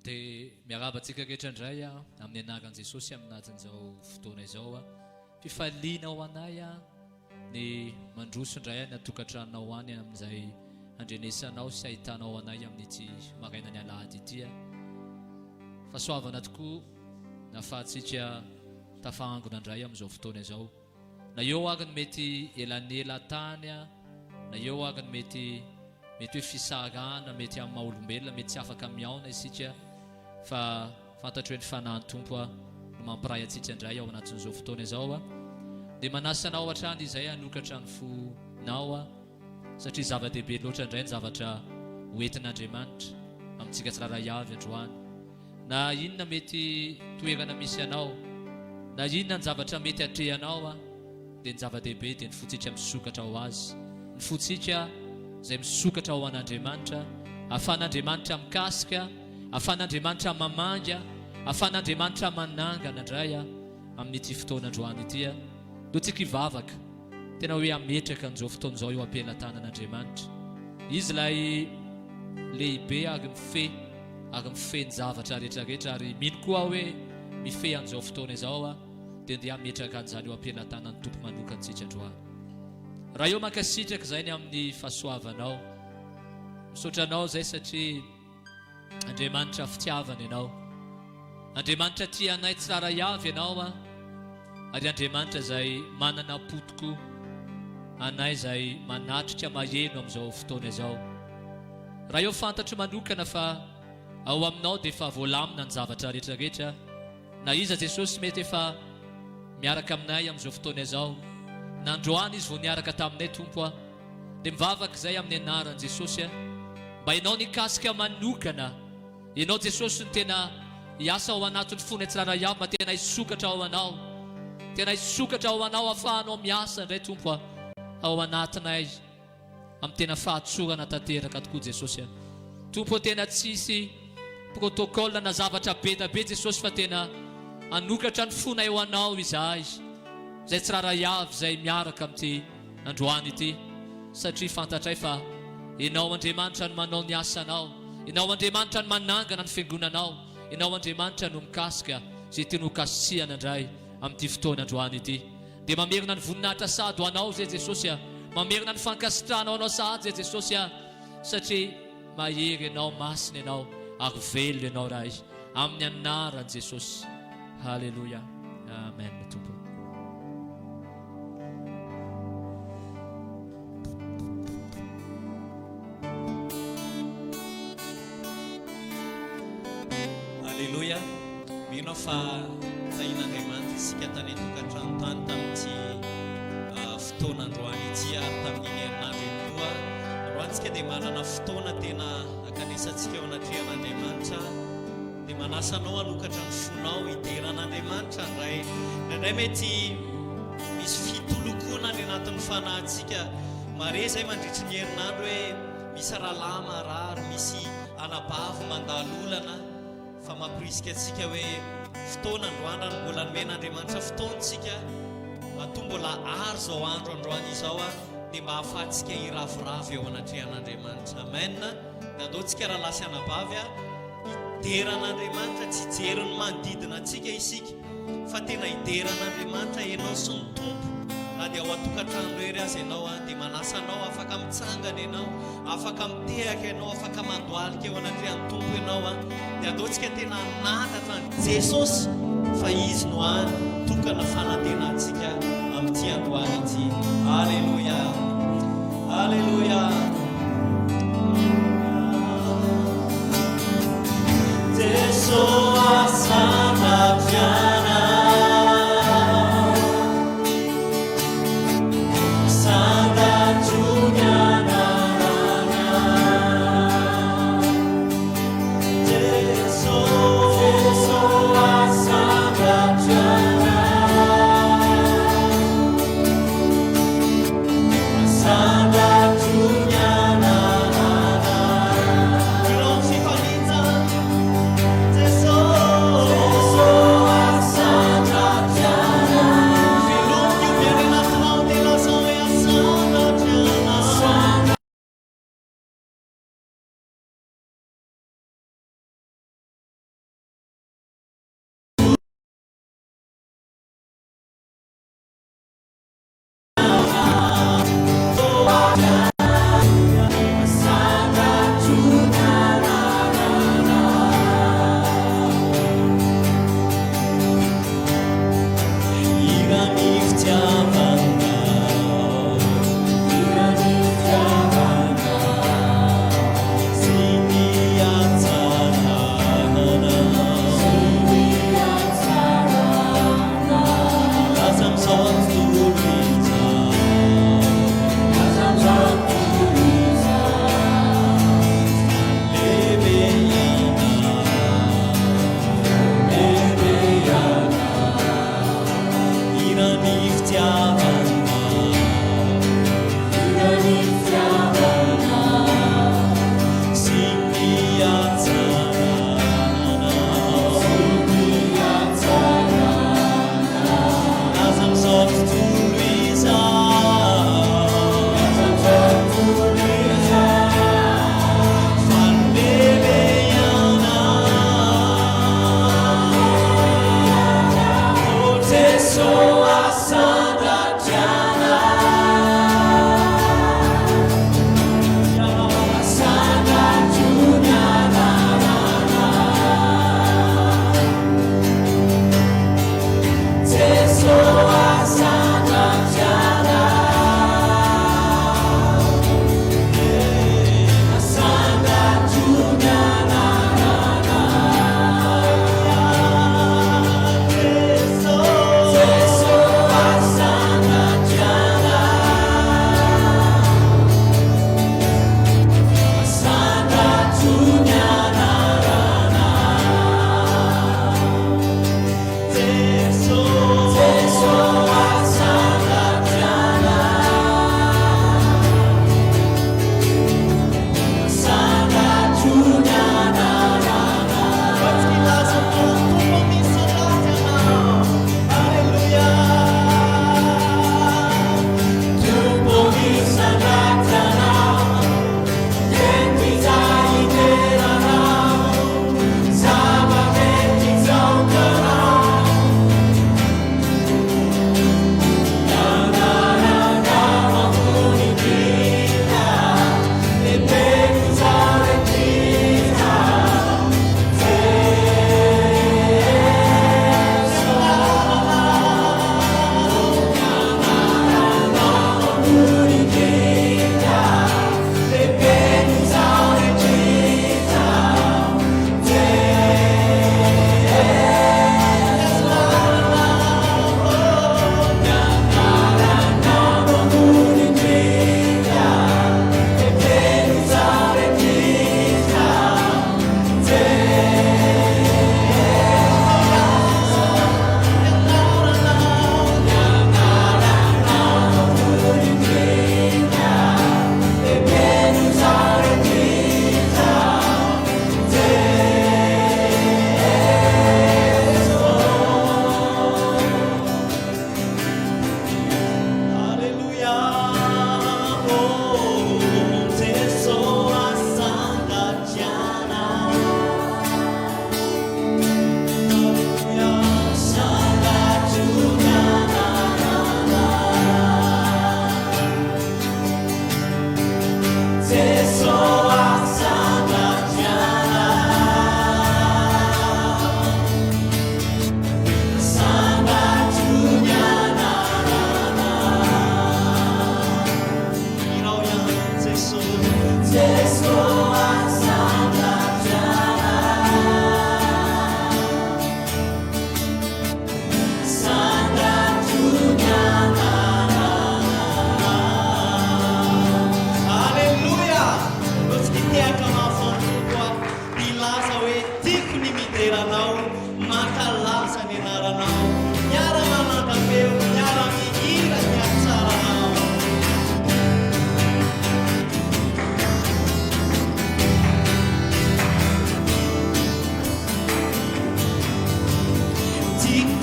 dia miarabantsika rehetra indray a amin'ny anaran'i Jesosy aminatin'izao fotoana izao a fifaliana ho anay a ny mandroso indray a ny atokantranonao any amin'izay andrenesanao sy ahitanao anay amin'ity maraina ny alahady ity a fahasoavana tokoa nafahantsika tafahangona indray amin'izao fotoana izao na eo ary ny mety elanela tany a na eo ary ny mety hoe fisarana mety amin'ny maha-olombelona mety tsy afaka miaona isika fa fantatro hoe ny fanahin'ny tompo a no mampiray antsika indray ao anatin'izao fotoana izao a dia manasanao hatrany izay hanokatra ny fonao a satria zava-dehibe loatra indray ny zavatra hoentin'Andriamanitra amintsika tsiraray avy androany na inona mety toerana misy anao na inona ny zavatra mety atrehanao a dia ny zava-dehibe dia ny fotsika misokatra ho azy ny fotsika izay misokatra ho an'Andriamanitra ahafahan'Andriamanitra mikasika ahafahan'Andriamanitra mamanga ahafahan'Andriamanitra manangana indray a amin'ity fotoana androany ity a do tsika hivavaka tena hoe ametraka n'izao fotoana izao eo ampelantanan'Andriamanitra izy ilay lehibe ary mifehy ny zavatra rehetrarehetra ary mino koa hoe mifehy an'izao fotoana izao a dia ndeha ametraka an'izany eo ampelantanan'ny tompo manoka antsika androany raha eo mankasitraka izay ny amin'ny fahasoavanao misotranao izay satria Andriamanitra fitiavana ianao Andriamanitra tia anay tsiraray avy ianao a ary Andriamanitra izay manana potoko anay izay manatrika maheno amin'izao fotoana izao raha eo fantatro manokana fa ao aminao dia efa voalamina ny zavatra rehetrarehetra na iza Jesosy mety efa miaraka aminay amin'izao fotoana izao nandroany izy vao niaraka taminay tompo a dia mivavaka izay amin'ny anaran'i Jesosy a mba ianao nikasika manokana ianao Jesosy ny tena hiasa ao anatin'ny fony tsiraray avy ma tena hisokatra ao anao tena hisokatra ao anao ahafahanao miasa indray tompo a ao anatinay amin'ny tena fahatsorana tanteraka tokoa Jesosy a tompo tena tsisy protokôla na zavatra be da be Jesosy fa tena anokatra ny fona eo anao izahay izay tsiraray avy izay miaraka amin'ity androany ity satria fantatray fa ianao Andriamanitra no manao ny asanao ianao Andriamanitra no manangana ny fiangonanao ianao Andriamanitra no mikasika izay tiany ho kasihana indray amin'ity fotoana androany ity dia mamerina ny voninahitra sady ho anao zay Jesosy a mamerina ny fankasitranao anao sady zay Jesosy a satria mahery ianao masina ianao ary velona ianao rahay amin'ny anaran'i Jesosy halleluia amen tompo Halleluia mino fa tahin'Andriamanitra isika tany tokantrano tany tamin'ity fotoana androany ity ary tamin'iny herinandro iny koa androantsika dia manana fotoana tena akanesantsika eo anatrehan'Andriamanitra dia manasanao hanokatra ny fonao hideran'Andriamanitra indray mety misy fitolokona any anatin'ny fanahintsika mare zay mandritry ny herinandro hoe misy rahalahy marary misy anabavy mandalo olana fa mampirisika antsika hoe fotoana androandro mbola nomen'Andriamanitra fotoantsika matoa mbola ary zao andro androany izao a dia mba hahafahantsika hiravoravo eo anatrehan'Andriamanitra amen dia andaontsika raha lasy anabavy a hideran'Andriamanitra tsy hijeriny manodidina antsika isika fa tena hideran'Andriamanitra ianao sy ny tompo na dia ao atokantrano ery azy ianao a dia manasanao afaka mitsangana ianao afaka mitehaka ianao afaka mandoalika eo anatrehan'ny tompo ianao a dia ataontsika tena natatra ny Jesosy fa izy no any tokana fanantenantsika amin'ity androany ity alleluia alleluia Tesoa sana piana Sada Juliana Tesoa sana piana Sada Juliana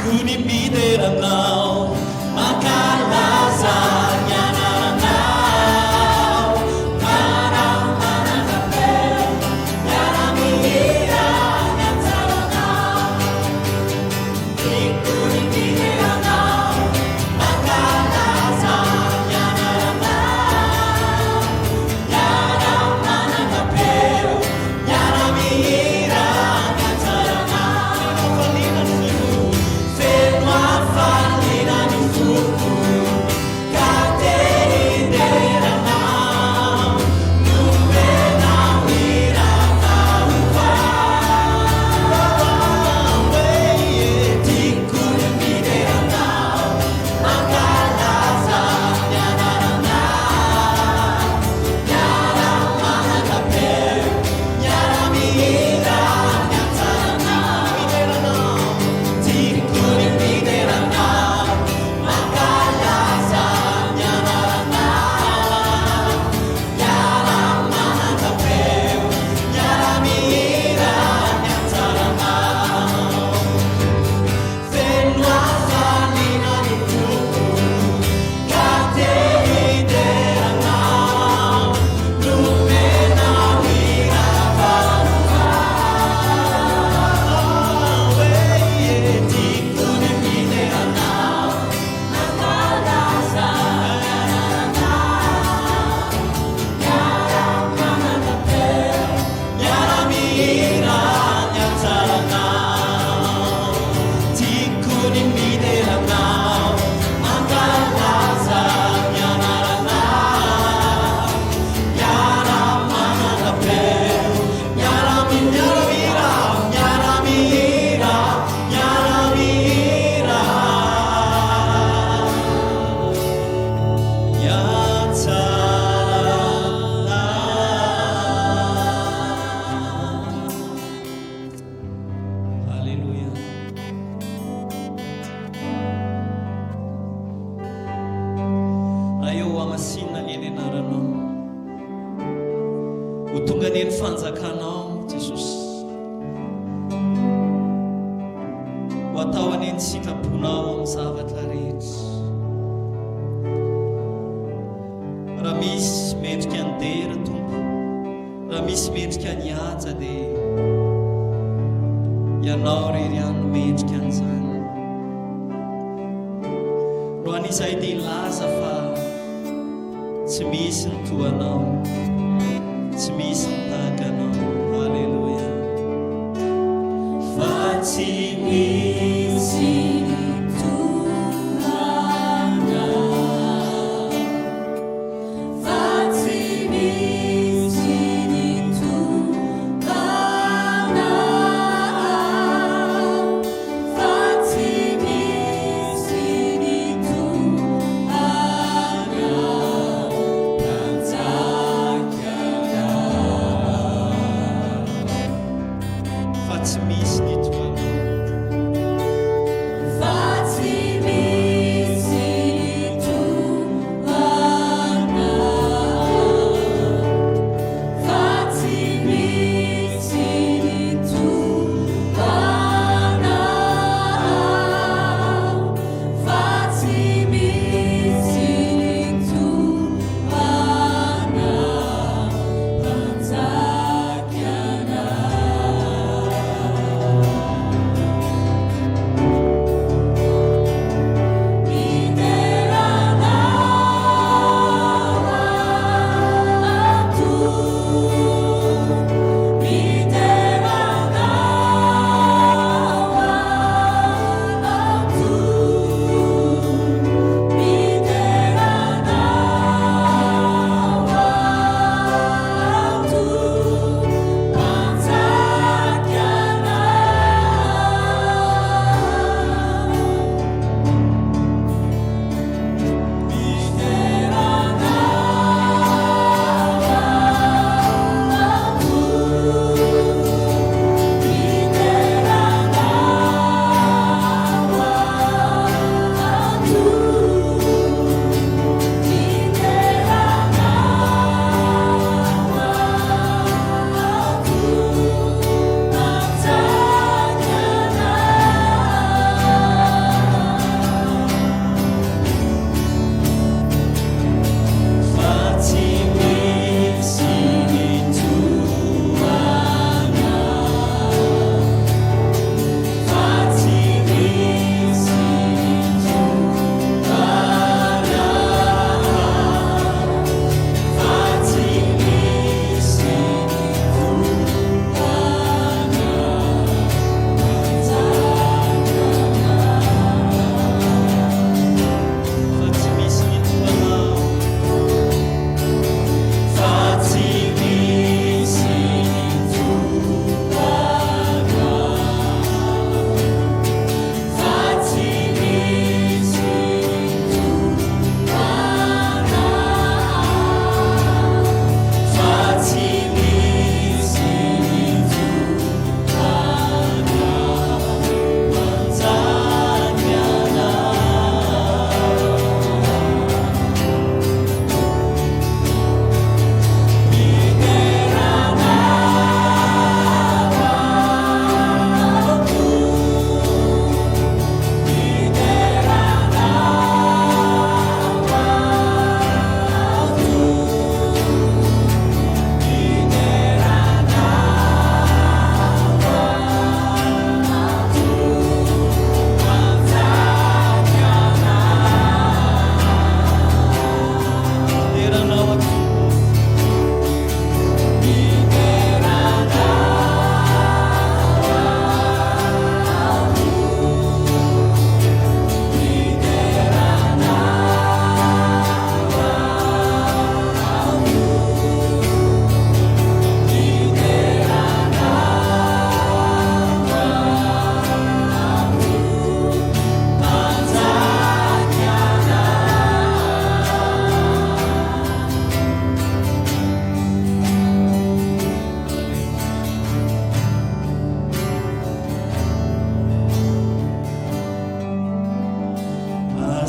Tikkony mideranao, mankalaza ny anaranao, miara-mananam-peo, miara-mihira ny antsaranao. Tikkony mideranao, mankalaza ny anaranao, miara-mananam-peo, miara-mihira ny antsaranao. Feno afalina ny foko, ka te hideranao, nomenao hira vaovao. Tikkony mideranao, mankalaza ny anaranao, miara-mananam-peo, miara-mihira ny antsaranao. Tikkony mideranao, mankalaza ny anaranao, miara-mananam-peo, miara-mihira ny antsaranao. Feno afalina ny foko, ka te hideranao, nomenao hira vaovao. Tikkony mideranao, mankalaza ny anaranao, miara-mananam-peo, miara-mihira ny antsaranao. Tikkony mideranao, mankalaza ny anaranao, miara-mananam-peo, miara-mihira, miara-mihira, miara-mihira ny antsaranao. Halleluja. Eo amasinina ny eny anaranao, ho tonga ny eny fanjakanao Jesosy, ho atao any eny sitraponao amin'ny zavatra rehetra. Raha misy mendrika ny dera Tompo, raha misy mendrika ny haja dia ianao rery ihany mendrika an'izany. Ro an'izay dia ilaza fa tsy misy ny toanao, tsy misy ny tahakanao. Halleluja. Fa tsy misy ny toanao, fa tsy misy ny toanao, fa tsy misy ny toanao, fa tsy misy ny toanao.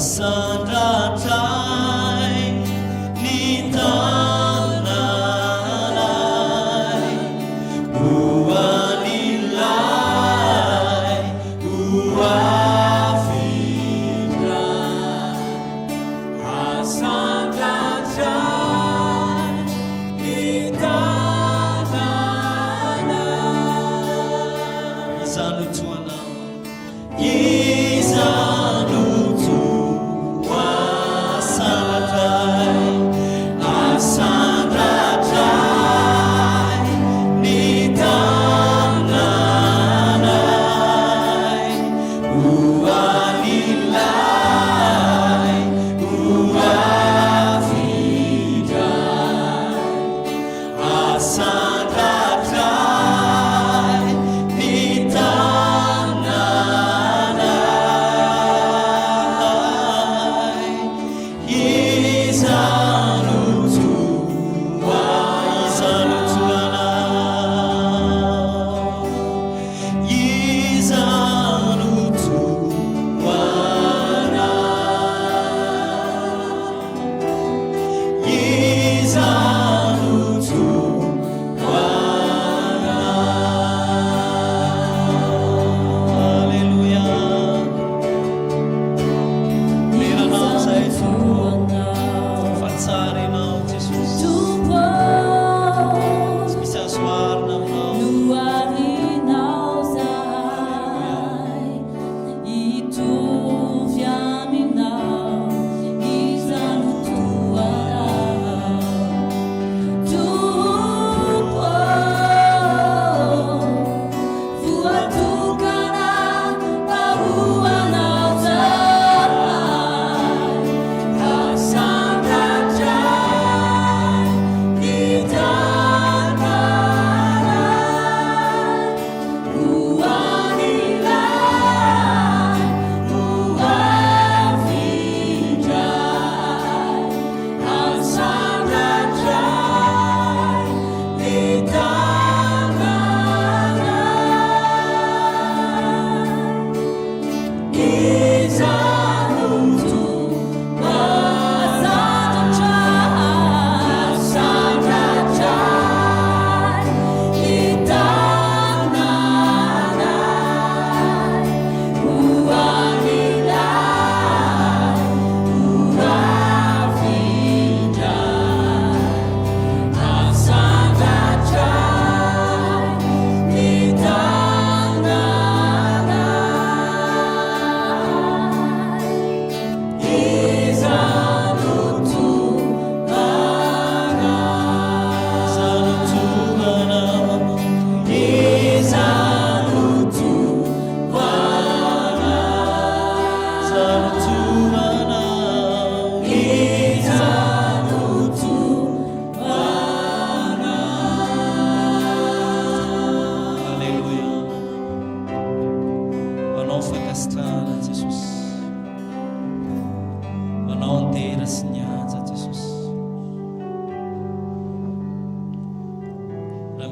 asandratrai ny tananay oanilay oafindra asandratrai ny tananay izano toanao izano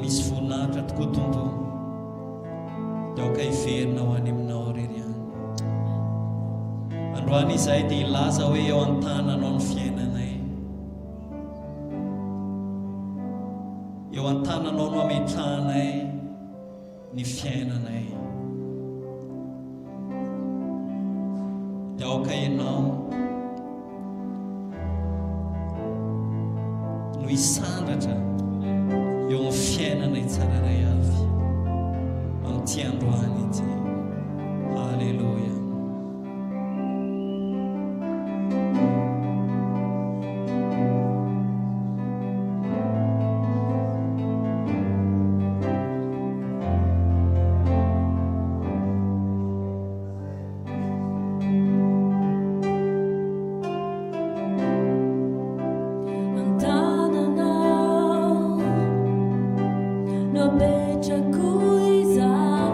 misy voninahitra tokoa tompo dia aoka hiverina ho any aminao rery any. Androany izahay dia ilaza hoe eo an-tananao ny fiainanay, eo an-tananao no ametrahanay ny fiainanay. Dia aoka ianao no hisandratra eo amin'ny fiainanay tsararay avy amin'ity androany ity. Halleluja. No pecha cuizao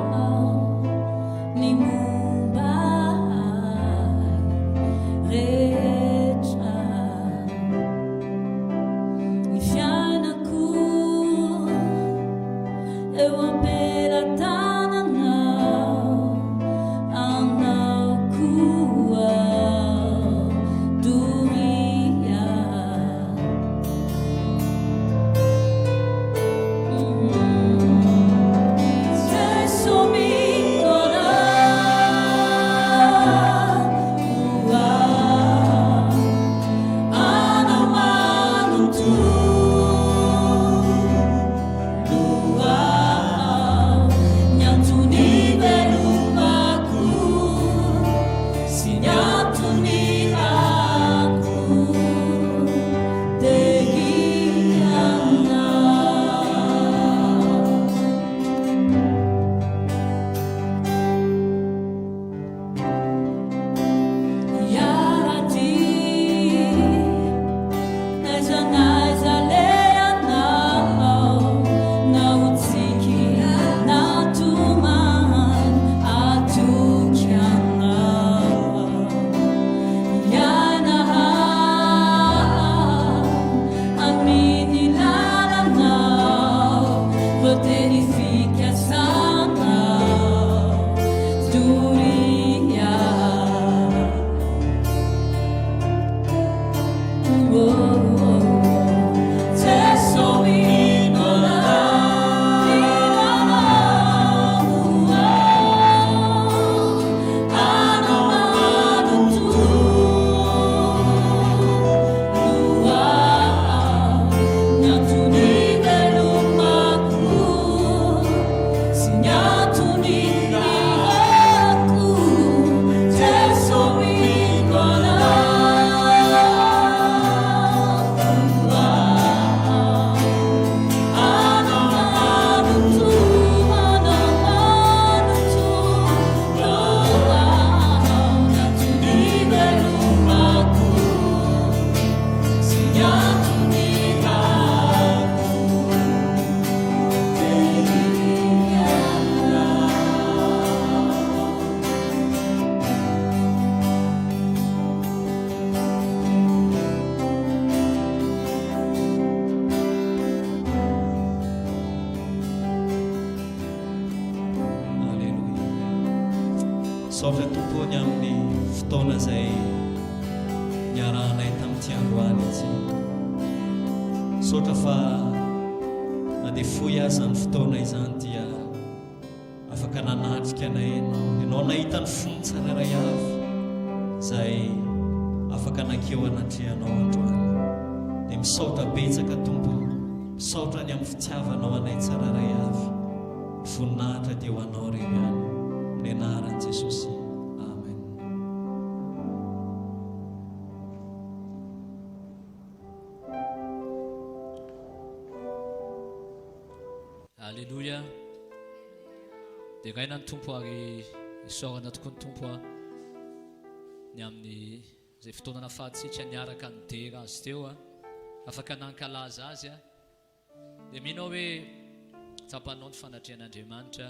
misaotra tompony amin'ny fotoana izay niarahanay tamin'ity androany itsy. Misaotra fa na dia fohy aza ny fotoana izany dia afaka nanatrika anay ianao nahita ny fony tsararay avy izay afaka nankeo anatrehanao androany. Dia misaotra betsaka tompo, misaotra ny amin'ny fitiavanao anay tsararay avy. Voninahitra dia ho anao irery ihany, amin'ny anaran'i Jesosy. Amen. Alléluia. Dia gaina ny tompo ary isaorana tokoa ny tompo ny amin'ny izay fotoana nafahatsika niaraka ny dera azy teo afaka nankalaza azy dia minao hoe tsapanao ny fanatrehan'Andriamanitra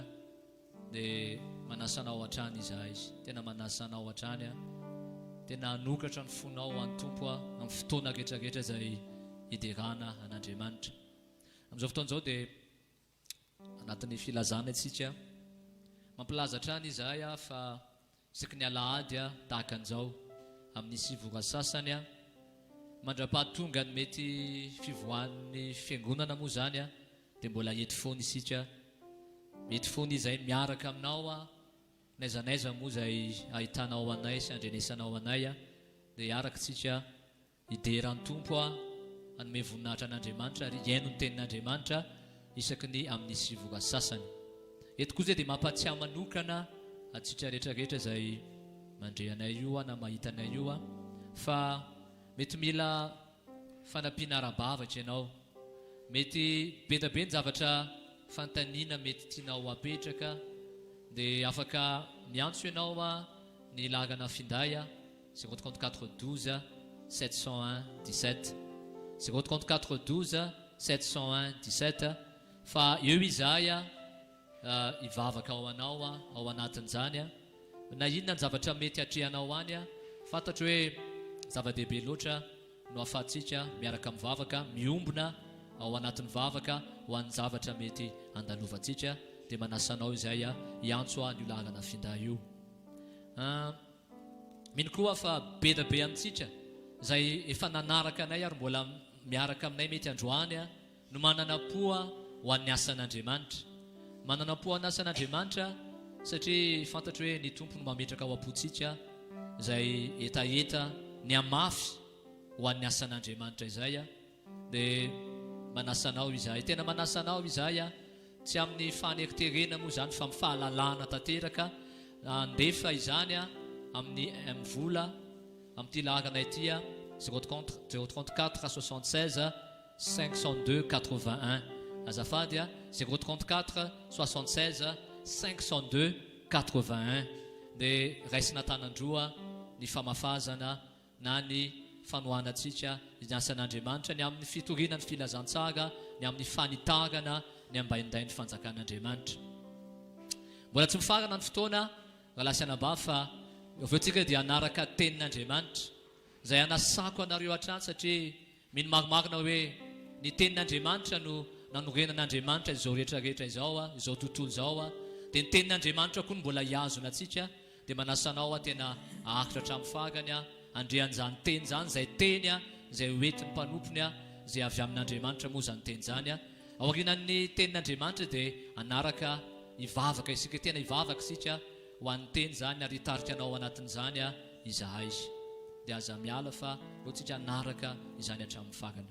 dia manasanao hatrany izahay tena manasanao hatrany tena hanokatra ny fonao an'ny tompo amin'ny fotoana rehetrarehetra izay hiderana an'Andriamanitra. Amin'izao fotoana izao dia anatin'ny filazana isika mampilaza hatrany izahay fa isaky ny alahady tahaka an'izao amin'ny sivora sasany mandra-pahatonga ny mety fivoahan'ny fiangonana moa zany dia mbola ety foana isika mety foana izay miaraka aminao naizanaiza moa izay ahitanao anay sy andrenesanao anay dia hiaraka isika hideran'ny tompo hanome voninahitra an'Andriamanitra ary hiaino ny tenin'Andriamanitra isaky ny amin'ny sivora sasany. Eto koa izay dia mampatsiahy manokana atsika rehetrarehetra izay mandre anay io na mahita anay io fa mety mila fanampiana ara-bavatra ianao, mety betabe ny zavatra fantaniana mety tianao apetraka dia afaka miantso ianao ny lagana finday 034 12 701 17 034 12 701 17 fa eo izahay hivavaka ao anao ao anatin'izany na inona ny zavatra mety hatrehanao any fantatro hoe zava-dehibe loatra no afahantsika miaraka mivavaka miombona ao anatin'ny vavaka ho an'ny zavatra mety andalovantsika dia manasanao izay hiantso ny lagana finday io. Mino koa fa be da be amintsika izay efa nanaraka anay ary mbola miaraka aminay mety androany no manana poa ho an'ny asan'Andriamanitra, manana poa ho an'ny asan'Andriamanitra satria fantatro hoe ny tompo no mametraka ao am-pontsika izay etaeta ny amafy ho an'ny asan'Andriamanitra izay dia manasanao izahay, tena manasanao izahay tsy amin'ny faneriterena moa zany fa amin'ny fahalalana tanteraka andefa izany amin'ny vola amin'ity lagana ity 034 76 502 81 azafady 034 76 502 81 dia raisina tanandroa ny famafazana na ny fanohanantsika ny asan'Andriamanitra ny amin'ny fitoriana ny filazantsara ny amin'ny fanitarana ny ambainday ny fanjakan'Andriamanitra. Mbola tsy mifarana ny fotoana raha lasianaba fa aveotsika dia anaraka tenin'Andriamanitra izay anasako anareo hatrany satria mino marimarina hoe ny tenin'Andriamanitra no nanorenan'Andriamanitra izao rehetrarehetra izao tontolo izao dia ny tenin'Andriamanitra koa no mbola hiazona atsika dia manasanao tena ahakitra hatramin'ny farany andrean'izany teny zany izay teny izay hoentin'ny mpanompony izay avy amin'Andriamanitra moa zany teny zany aorianan'ny tenin'Andriamanitra dia anaraka hivavaka isika tena hivavaka isika ho an'ny teny zany ary hitarika anao anatin'izany izahay dia aza miala fa ohatsika anaraka izany hatramin'ny farany.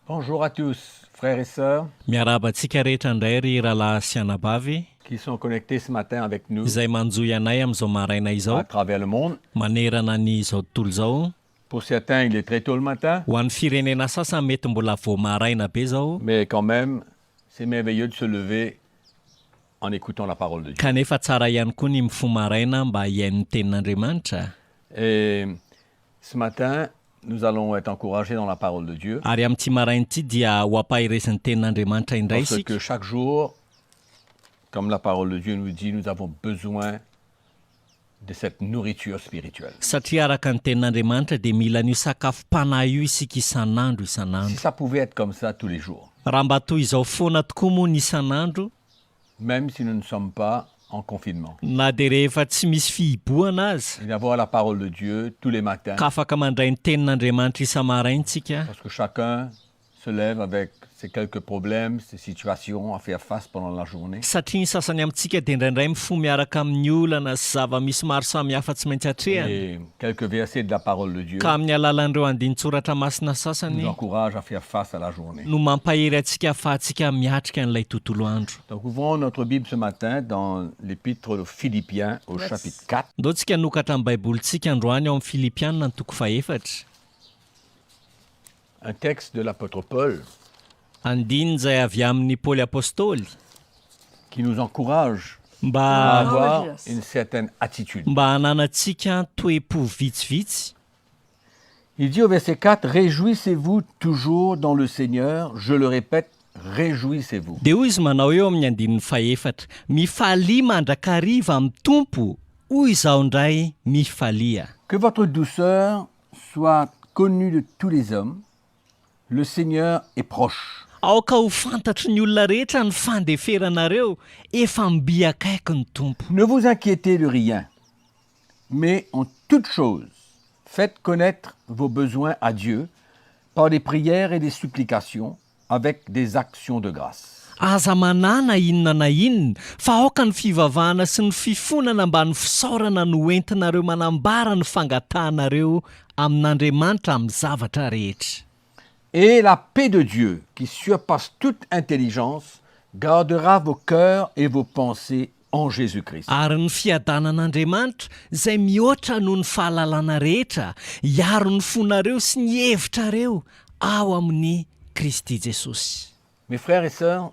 Bonjour à tous, frères et sœurs miarabantsika rehetra indray ry rahalahy sy anabavy qui sont connectés ce matin avec nous izay manjoy anay amin'izao maraina izao à travers le monde. manerana ny izao tontolo izao. Pour certains, il est très tôt le matin, Ho an'ny firenena sasany mety mbola vao maraina be zao mais quand même, c'est merveilleux de se lever en écoutant la parole de Dieu. kanefa tsara ihany koa ny mifo maraina mba hiain'ny tenin'Andriamanitra. Et ce matin, nous allons être encouragés dans la parole de Dieu Ary amin'ity maraina ity dia ho ampahirezin'ny tenin'Andriamanitra indray parce isika que chaque jour, comme la parole de Dieu nous dit, nous avons besoin de cette nourriture spirituelle. satria araka ny tenin'Andriamanitra dia mila n'io sakafo-panahy io isika isan'andro Si isan'andro. ça pouvait être comme ça tous les jours, Raha mba toy izao foana tokoa moa ny isan'andro même si nous ne sommes pas en confinement. na dia rehefa tsy misy fihiboana aza Et d'avoir la parole de Dieu tous les matins, ka afaka mandray ny tenin'andriamanitra isa-maraintsika parce que chacun se lève avec ses quelques problèmes, ses situations à faire face pendant la journée. satria ny sasany amintsika dia indraindray mifoha miaraka amin'ny olana sy zava-misy maro samihafa tsy maintsy atrehany Et quelques versets de la parole de Dieu ka amin'ny alalan'ireo andin-tsoratra masina sasany nous encouragent à faire face à la journée. no mampahery antsika ahafahantsika miatrika n'ilay tontolo andro. Donc ouvrons notre Bible ce matin dans l'épître aux Philippiens au chapitre 4. ndao tsika nokatra amin'ny baibolintsika androany ao amin'ny filipianina ny toko faefatra Un texte de l'apôtre Paul andiny izay avy amin'ny paoly apôstôly qui nous encourage à mba avoir une certaine attitude. hananantsika toe-po vitsivitsy. Il dit au verset 4, « Réjouissez-vous toujours dans le Seigneur. Je le répète, réjouissez-vous. dia hoy izy manao eo amin'ny andinin'ny faefatra mifalia mandrakariva amin'ny tompo hoy izaho indray mifalia. Que votre douceur soit connue de tous les hommes. Le Seigneur est proche. aoka ho fantatry ny olona rehetra ny fandeferanareo efa mibi akaiky ny tompo. Ne vous inquiétez de rien, mais en toute chose, faites connaître vos besoins à Dieu par des prières et des supplications avec des actions de grâce. aza manana inona na inona fa aoka ny fivavahana sy ny fifonana mba ny fisaorana no entinareo manambara ny fangatahanareo amin'andriamanitra amin'ny zavatra rehetra. Et la paix de Dieu, qui surpasse toute intelligence, gardera vos cœurs et vos pensées en Jésus-Christ. ary ny fiadanan'andriamanitra izay mihoatra noho ny fahalalana rehetra hiaro ny fonareo sy ny hevitrareo ao amin'ny Kristy Jesosy. Mes frères et sœurs,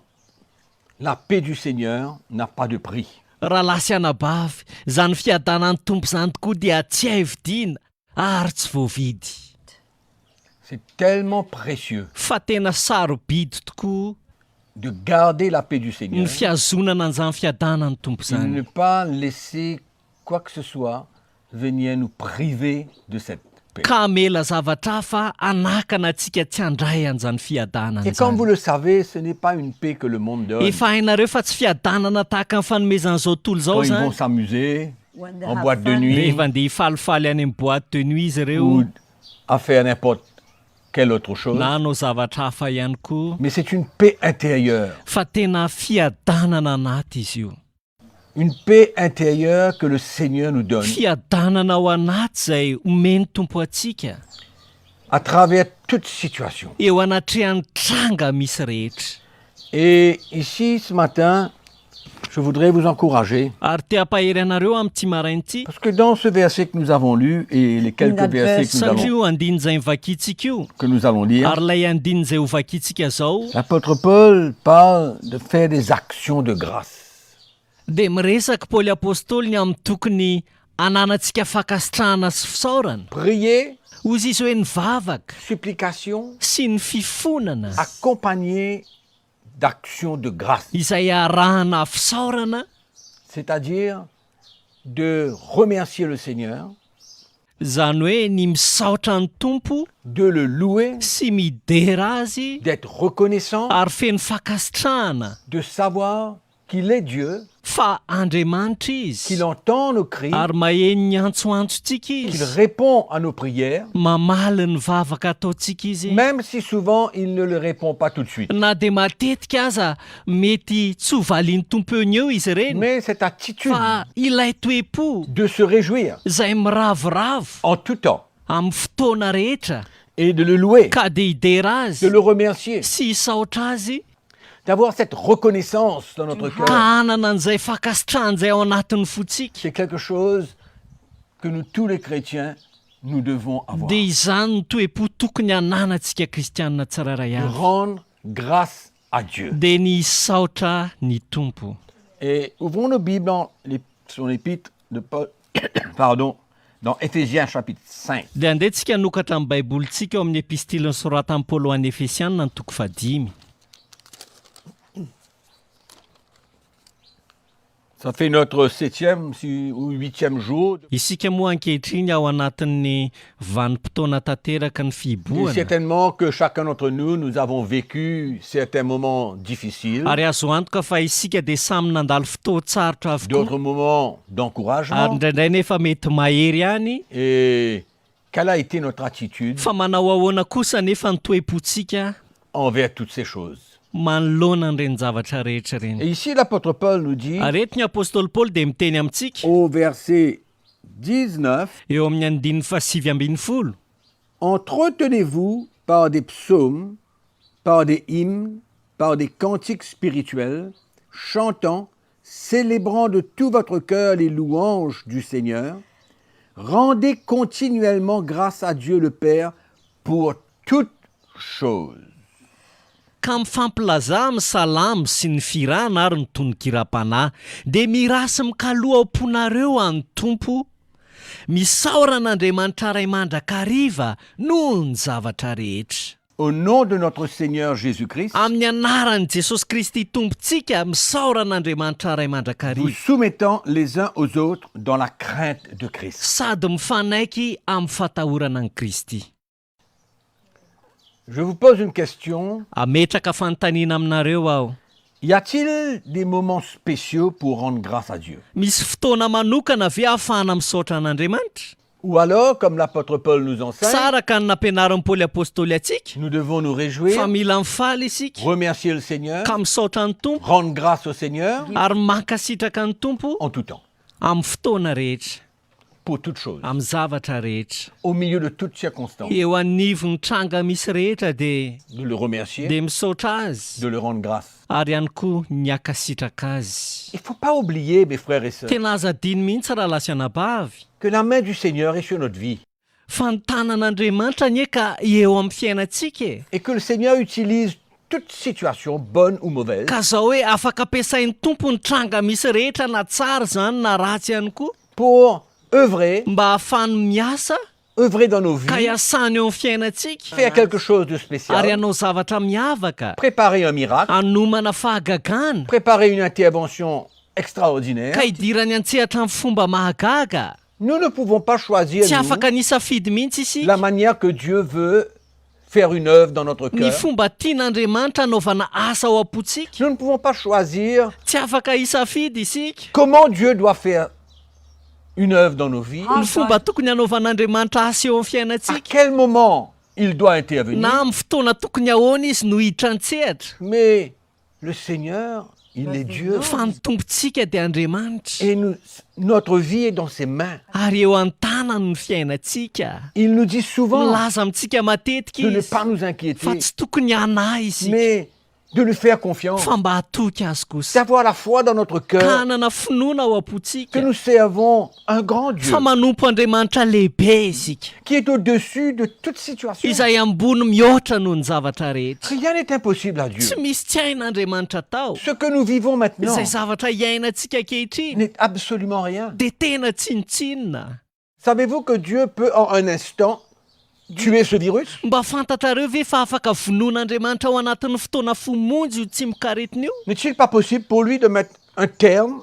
la paix du Seigneur n'a pas de prix. raha lasy anabavy izany fiadanan'ny tompo izany tokoa dia tsy hahividiana ary tsy voavidy C'est tellement précieux fa tena sarobidy tokoa de garder la paix du ny Seigneur fiazonana an'izany fiadanan'ny tompo et de ne izany pas laisser quoi que ce soit venir nous priver de cette paix. ka mela zavatra hafa anakana antsika tsy handray an'izany fiadanana Et comme vous izany. le savez, ce n'est pas une paix que le monde donne. efa hainareo fa tsy fiadanana tahaka ny fanomezan'izao tontolo Quand izao ils vont zany s'amuser When they en have boîte de fun. nuit rehefa andeha hifalifaly any amin'ny boîte de nuit izy ireo ou à faire n'importe quelle autre chose. na anao zavatra hafa ihany koa Mais c'est une paix intérieure. fa tena fiadanana anaty izy io. Une paix intérieure que le Seigneur nous donne fiadanana ao anaty izay omeny tompo atsika à travers toute situation. eo anatrehan'ny tranga misy rehetra. Et ici, ce matin, je voudrais vous encourager ary te hampahery anareo amin'ny tsy maraintsy parce que dans ce verset que nous avons lu et les quelques That versets verse, satria io andiny izay mivakitsika io que nous allons lire, ary ilay andiny izay ho vakitsika zao l'apôtre Paul parle de faire des actions de grâce. dia miresaka paoly apôstôly ny amin'ny tokony ananantsika fakasitrahana sy fisaorana Prier, hozy izy hoe ny vavaka supplication, sy ny fifonana accompagné d'actions de grâce, izay arahana fisaorana c'est-à-dire de remercier le Seigneur, izany hoe ny misaotra ny tompo de le louer, sy midera azy d'être reconnaissant, ary feno fakasitrahana de savoir qu'il est Dieu, fa andriamanitra izy qu'il entend nos cris, ary maheno ny antsoantsontsika qu'il izy répond à nos prières, mamaly ny vavaka ataontsika izy même si souvent il ne le répond pas tout de suite. na dia matetika aza mety tsy ho valiany tompo eo ny eo izy ireny Mais cette attitude fa ilay toe-po de se réjouir izay miravoravo en tout temps amin'ny fotoana rehetra et de le louer, ka dia hidera de azy le remercier, sy hisaotra azy d'avoir cette reconnaissance dans notre ka cœur, hanana an'izay fakasitrahana izay ao anatin'ny fotsika c'est quelque chose que nous tous les chrétiens, nous devons avoir. dia izany ny toe-po tokony hananantsika kristianina tsirairay De avy rendre grâce à Dieu. dia ny saotra ny tompo. Et ouvrons nos Bibles dans son épître de Paul, pardon, dans Éphésiens chapitre 5. dia andehantsika nokatra amin'ny baibolintsika eo amin'ny epistily nysorata amin'ny paoly ho an'ny efesianina ny toko 5. Ça fait notre 7e ou 8e jour. isika moa ankehitriny ao anatin'ny vanim-potoana tanteraka ny Et fiboana certainement que chacun d'entre nous, nous avons vécu certains moments difficiles, ary azo antoka fa isika dia samy nandalo fotoantsarotra avokoa d'autres moments ary d'encouragement. indraindray nefa mety mahery ihany Et quelle a été notre attitude fa manao ahoana kosa nefa ny toe-pontsika envers toutes ces choses? manoloana n'ireny zavatra rehetra Et ireny ici, l'apôtre Paul nous dit, ary eto ny apôstôly paoly dia miteny amintsika au verset 19, eo amin'ny andininy fasivy ambin'ny folo entretenez-vous par des psaumes, par des hymnes, par des cantiques spirituels, chantant, célébrant de tout votre cœur les louanges du Seigneur. Rendez continuellement grâce à Dieu le Père pour toutes choses. ka mifampilaza misalamy sy ny firana ary ny tononkira-panahy dia mirasy mikaloha am-ponareo any tompo misaoran'Andriamanitra ray mandrakariva noho ny zavatra rehetra Au nom de notre Seigneur Jésus-Christ, amin'ny anaran'i Jesosy Kristy tompontsika misaoran'Andriamanitra ray vous mandrakariva soumettant les uns aux autres dans la crainte de Christ. sady mifanaiky amin'ny fatahorana ny Kristy Je vous pose une question. ametraka fanontaniana aminareo aho Y a-t-il des moments spéciaux pour rendre grâce à Dieu? misy fotoana manokana ve ahafahana misaotra an'Andriamanitra Ou alors, comme l'apôtre Paul nous enseigne, tsara ka ny nampianarin'ny paoly apôstôly atsika nous devons nous réjouir, fa mila mifaly isika remercier le Seigneur, ka misaotra ny tompo rendre grâce au Seigneur ary mankasitraka ny tompo en tout temps, amin'ny fotoana rehetra pour toutes choses, amin'ny zavatra rehetra au milieu de toutes circonstances, eo anivon'ny tranga misy rehetra dia de le remercier, misaotra azy de le rendre grâce. ary ihany koa ny akasitraka azy Il ne faut pas oublier, mes frères et sœurs, tena aza diny mihitsy raha lasianabavy que la main du Seigneur est sur notre vie fa ny tanan'Andriamanitra nie ka eo amin'ny fiainantsika e et que le Seigneur utilise toute situation, bonne ou mauvaise, ka zao hoe afaka ampiasain'ny tompo ny tranga misy rehetra na tsara zany na ratsy ihany koa pour œuvrer, mba ahafany miasa œuvrer dans nos ka vies, iasany eo amin'ny fiainantsika faire quelque chose de ary spécial, hanao zavatra miavaka préparer un miracle, hanomana fahagagana préparer une intervention extraordinaire. ka hidirany antsehatra amin'ny fomba mahagaga Nous ne pouvons pas choisir, tsy nous, afaka nisafidy mihitsy la isika manière que Dieu veut faire une œuvre dans notre ny cœur. fomba tian'Andriamanitra hanaovana asa ao am-potsika Nous ne pouvons pas choisir tsy afaka hisafidy isika comment Dieu doit faire une œuvre dans nos vies, ny fomba tokony hanaovan'Andriamanitra asa eo amin'ny à fiainantsika quel moment il doit intervenir. na amin'ny fotoana tokony ahoana izy no hiditra antsehatra Mais le Seigneur, il est Dieu fa ny tompontsika dia Andriamanitra et notre vie est dans ses mains. ary eo an-tanany ny fiainantsika Il nous dit souvent milaza amintsika matetika de ne izy pas nous fa inquiéter, tsy tokony hanahy izy mais de lui faire confiance, fa mba hatoky azy kosa d'avoir la foi dans notre ka cœur hanana finoana ao que am-potsika nous servons un grand Dieu fa manompo Andriamanitra lehibe isika qui est au-dessus de toute situation. izay ambony mihoatra noho ny zavatra rehetra Rien n'est impossible à Dieu. tsy misy tsy hain'Andriamanitra tao Ce que nous vivons maintenant izay zavatra iainantsika ankehitriny n'est absolument rien. dia tena tsinotsinona Savez-vous que Dieu peut en un instant tuer ce virus? mba fantatrareo ve fa afaka vonoan'Andriamanitra ao anatin'ny fotoana fomonjy io tsy mikaretina io N'est-il pas possible pour lui de mettre un terme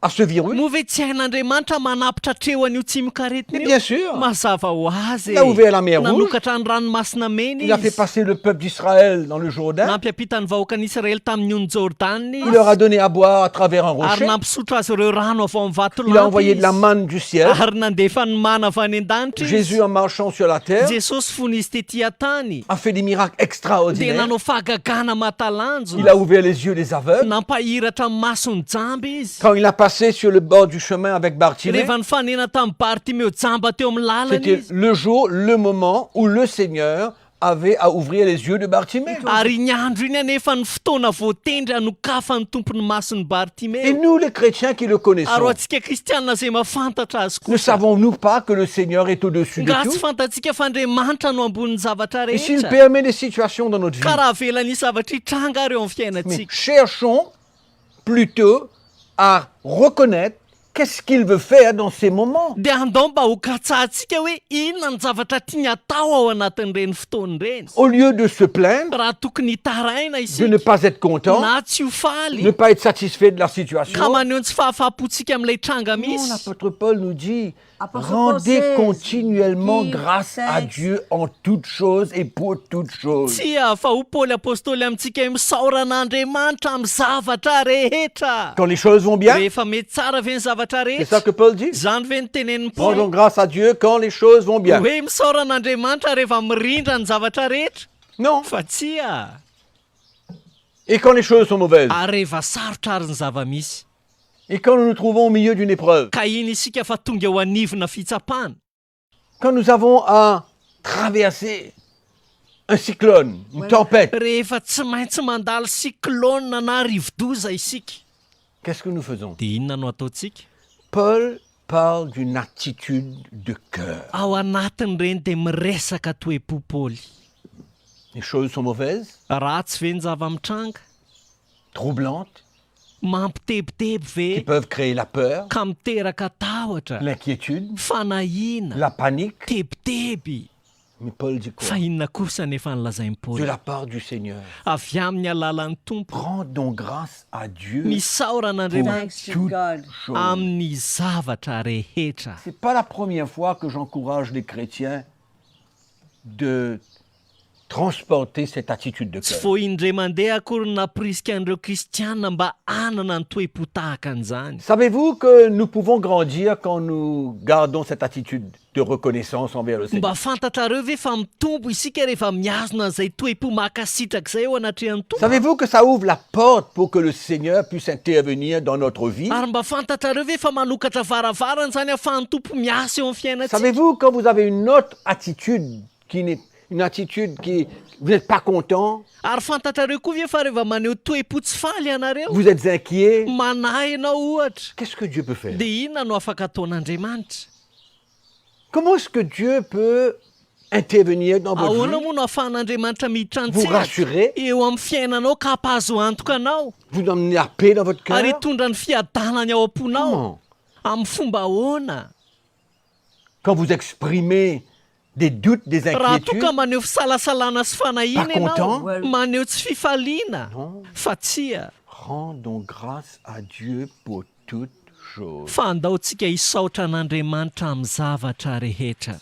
à ce virus? moa ve tsy hain'Andriamanitra manapitra treo an'io tsy mikaretina Mais io bien sûr, mazava ho azy il a ouvert la mer Rouge, nanokatra ny ranomasina mena il a fait izy passer le peuple d'Israël dans le Jourdain, nampiampita ny vahoaka an'Israely tamin'ny on'ny Jordana il leur a donné à boire à travers un ary rocher, nampisotro azy ireo rano avy ao amin'ny vato il a envoyé de la lampy manne du ciel. izy ary nandefa ny mana avy any an-danitra Jésus, izy en marchant sur la terre, jesosy fony izy tetỳ tany a fait des miracles dia extraordinaires. nanao fahagagana matalanjo Il a ouvert les yeux des aveugles. nampahiratra amin'ny masony jamby izy Quand il a passé sur le bord du chemin avec Bartimée, rehefa nifanena tamin'ny Bartimeo jamba teo amin'ny lalana c'était izy le jour, le moment où le Seigneur avait à ouvrir les yeux de Bartimée. ary ny andro iny anefa ny fotoana voatendry anokafa ny tompony masony Et Bartimeo nous, les chrétiens qui le ary connaissons, ho antsika kristianina zay mahafantatra azy ne kosa savons-nous pas que le Seigneur est au-dessus de nga tsy tout? fantatsika fa Andriamanitra no ambonin'ny zavatra Et s'il rehetra permet des situations dans notre vie, ka raha velany zavatra hitranga reo amin'ny mais fiainantsika cherchons plutôt à reconnaître qu'est-ce qu'il veut faire dans ces moments. dia andao mba ho katsahantsika hoe inona ny zavatra tiany atao ao anatin'ireny fotoany ireny. Au lieu de se plaindre, Raha tokony hitaraina de ne isika pas être content, na tsy ho faly ne pas être satisfait de la ka situation. maneho tsy fahafahapontsika amin'ilay tranga Non, misy. l'apôtre Paul nous dit, Apôtre rendez Paul continuellement dit, grâce à texte. Dieu en toutes choses et pour toutes choses. tsia fa ho paoly apôstôly amintsika hoe misaoran'andriamanitra amin'ny zavatra rehetra. Quand les choses vont bien, Rehefa mety tsara ve ny zavatra c'est ça rehetra que Paul dit. zany ve ny tenen'ny Rendons paoly grâce à Dieu quand les choses vont bien. hoe misaoran'andriamanitra rehefa mirindra ny zavatra rehetra Non. fa tsia Et quand les choses sont mauvaises. ary rehefa sarotra ary ny zava-misy Et quand nous nous trouvons au milieu d'une épreuve. ka iny isika fa tonga ho anivona fitsapana. Quand nous avons à traverser un cyclone, une tempête. Rehefa tsy maintsy mandalo cyclone na rivo-doza isika Qu'est-ce que nous faisons? dia inona no ataontsika? Paul parle d'une attitude de cœur. Ao anatin'ireny dia miresaka toe-po Paoly. Les choses sont mauvaises, Ratsy ve ny zava-mitranga? troublantes, Mampitebiteby qui ve? peuvent créer la peur, Ka miteraka tahotra, l'inquiétude, fanahina, la panique. tebiteby. Mais Paul dit quoi? Fa inona kosa nefa nolazain'ny De Paoly? la part du Seigneur. Avy amin'ny alalan'ny tompo, Rendons grâce à Dieu misaora pour an'Andriamanitra Thanks to toutes God. choses. amin'ny zavatra rehetra. C'est pas la première fois que j'encourage les chrétiens de transporter cette attitude de Tsy cœur. vao indray mandeha akory naporisika an'ireo kristianina mba hanana ny toe-po tahaka an'izany. Savez-vous que nous pouvons grandir quand nous gardons cette attitude de reconnaissance envers le Seigneur? Mba fantatrareo ve fa mitombo isika rehefa miazona an'izay toe-po makasitraka izay eo anatrehan'ny tompo? Savez-vous que ça ouvre la porte pour que le Seigneur puisse intervenir dans notre vie? Ary mba fantatrareo ve fa manokatra varavarana izany ahafahan'ny tompo miasa eo amin'ny fiainantsika? Savez-vous quand vous avez une autre attitude qui n'est une attitude qui vous n'êtes pas content, Ary fantatrareo koa ve fa rehefa maneho toe-po tsy faly ianareo? vous êtes inquiet, Manahy ianao ohatra. qu'est-ce que Dieu peut faire? Dia inona no afaka ataon'Andriamanitra? Comment est-ce que Dieu peut intervenir dans votre Ahoana vie, moa no ahafahan'Andriamanitra miditra vous antsika rassurer, eo amin'ny fiainanao ka hampahazo antoka anao vous emmener la paix dans votre ary cœur? hitondra ny fiadanany ao am-ponao Comment? amin'ny fomba ahoana? Quand vous exprimez des doutes, des Raha inquiétudes, toka maneho fisalasalana sy fanahina Pas content? ianao, maneho tsy fifaliana, Non. fa tsia rendons grâce à Dieu pour toutes choses. fa andaontsika hisaotra an'Andriamanitra amin'ny zavatra rehetra.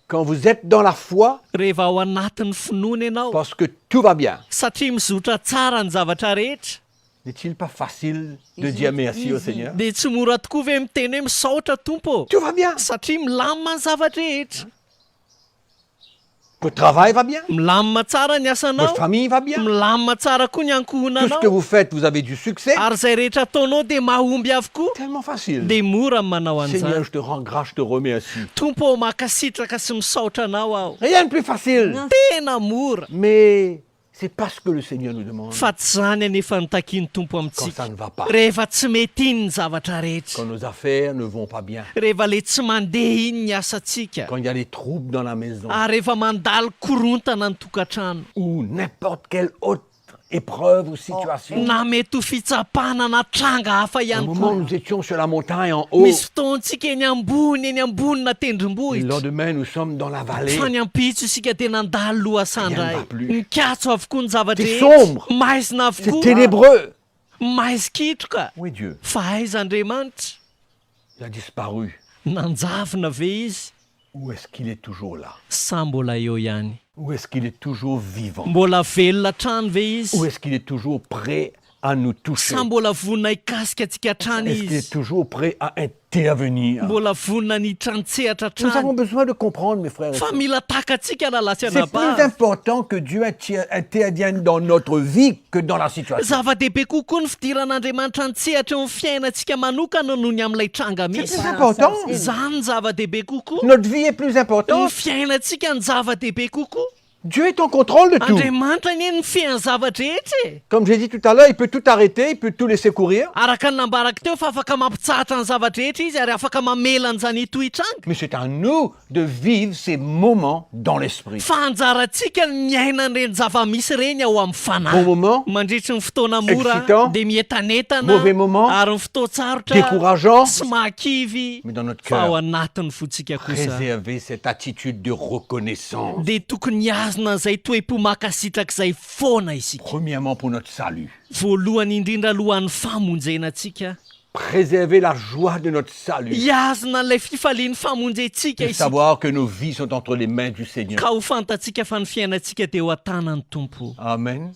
Quand vous êtes dans la foi, Rehefa ao anatin'ny finoana ianao, parce que tout va bien, satria mizotra tsara ny zavatra rehetra, n'est-il pas facile de dire merci au Seigneur? dia tsy mora tokoa ve miteny hoe misaotra tompo? Tout va bien. Satria milamina ny zavatra rehetra. Votre travail va bien, Milamina tsara ny asanao, votre famille va bien. milamina tsara koa ny Tout ce que ankohonanao, vous faites, vous avez du succès. ary izay rehetra ataonao dia mahomby avokoa, Tellement facile. dia mora ny manao Seigneur, an'izany. je te rends grâce, je te remercie. Tompo ao makasitraka sy misaotra anao aho. Rien de plus facile. Tena mora. Mais c'est pas ce que le Seigneur nous demande. Fa tsy zany anefa nitakiany tompo Quand amintsika. ça ne va pas, Rehefa tsy mety iny ny zavatra rehetra. quand nos affaires ne vont pas bien, Rehefa le tsy mandeha iny ny asantsika. quand il y a des troubles dans la maison, Ary rehefa mandalo korontana ny tokantrano. ou n'importe quelle autre épreuve ou situation. Na mety ho fitsapana na tranga hafa Au ihany moment où koa. nous étions sur la montagne en haut, Misy fotoantsika eny ambonina le tendrombohitra. lendemain nous sommes dans la vallée. Fa ny ampitso isika dia nandalo loha Rien ne sandray. va plus. Nikatso avokoa ny zavatra C'est rehetra. sombre. Maizina C'est avokoa. ténébreux. Maizy kitroka. Où est Dieu? Fa aiza Andriamanitra? Il a disparu. Nanjavona ve izy? Ou est-ce qu'il est toujours là? Sa mbola eo ihany? Ou est-ce qu'il est toujours vivant? Mbola velona trano ve izy? Ou est-ce qu'il est toujours prêt à nous toucher? Sa mbola vonona hikasika antsika trano Est-ce qu'il est izy? toujours prêt à intervenir? Mbola vonona niditra nitsehatra Nous avons trano? besoin de comprendre, mes frères et Fa sœurs. mila takatsika raha C'est lasiana plus ba. important que Dieu intervienne dans notre vie que dans la situation. Zava-dehibe kokoa ny fidiran'Andriamanitra nitsehatra eo amin'ny fiainantsika manokana noho ny amin'ilay tranga C'est misy. plus important. Zany ny zava-dehibe kokoa. Notre vie est plus Eo importante. fiainantsika ny zava-dehibe kokoa. Dieu est en contrôle de tout. andriamanitra ny ny fiain'ny zavatra rehetra e Comme j'ai dit tout à l'heure, il peut tout arrêter, il peut tout laisser courir. araka ny nambaraka teo fa afaka mampitsahatra ny zavatra rehetra izy ary afaka mamela an'izany tohitranga Mais c'est à nous de vivre ces moments dans l'esprit. fa anjarantsika ny miaina n'ireny zava-misy reny ao amin'ny Bon fanahy moment, mandritry ny fotoana mora Excitant. dia mientanetana Mauvais moment. ary ny fotoatsarotra décourageant, sy mahakivy mais dans notre fa ao cœur, anatiny fotsika kosa préserver cette attitude de reconnaissance. dia tokony azona izay toe-po makasitrak'izay foana isika Premièrement pour notre salut. voalohany indrindra alohan'ny famonjenantsika Préserver la joie de notre salut. iazona ilay fifalian'ny famonjentsika De isika savoir que nos vies sont entre les mains du Seigneur. ka ho fantatsika fa ny fiainantsika dia eo an-tanan'ny tompo Amen.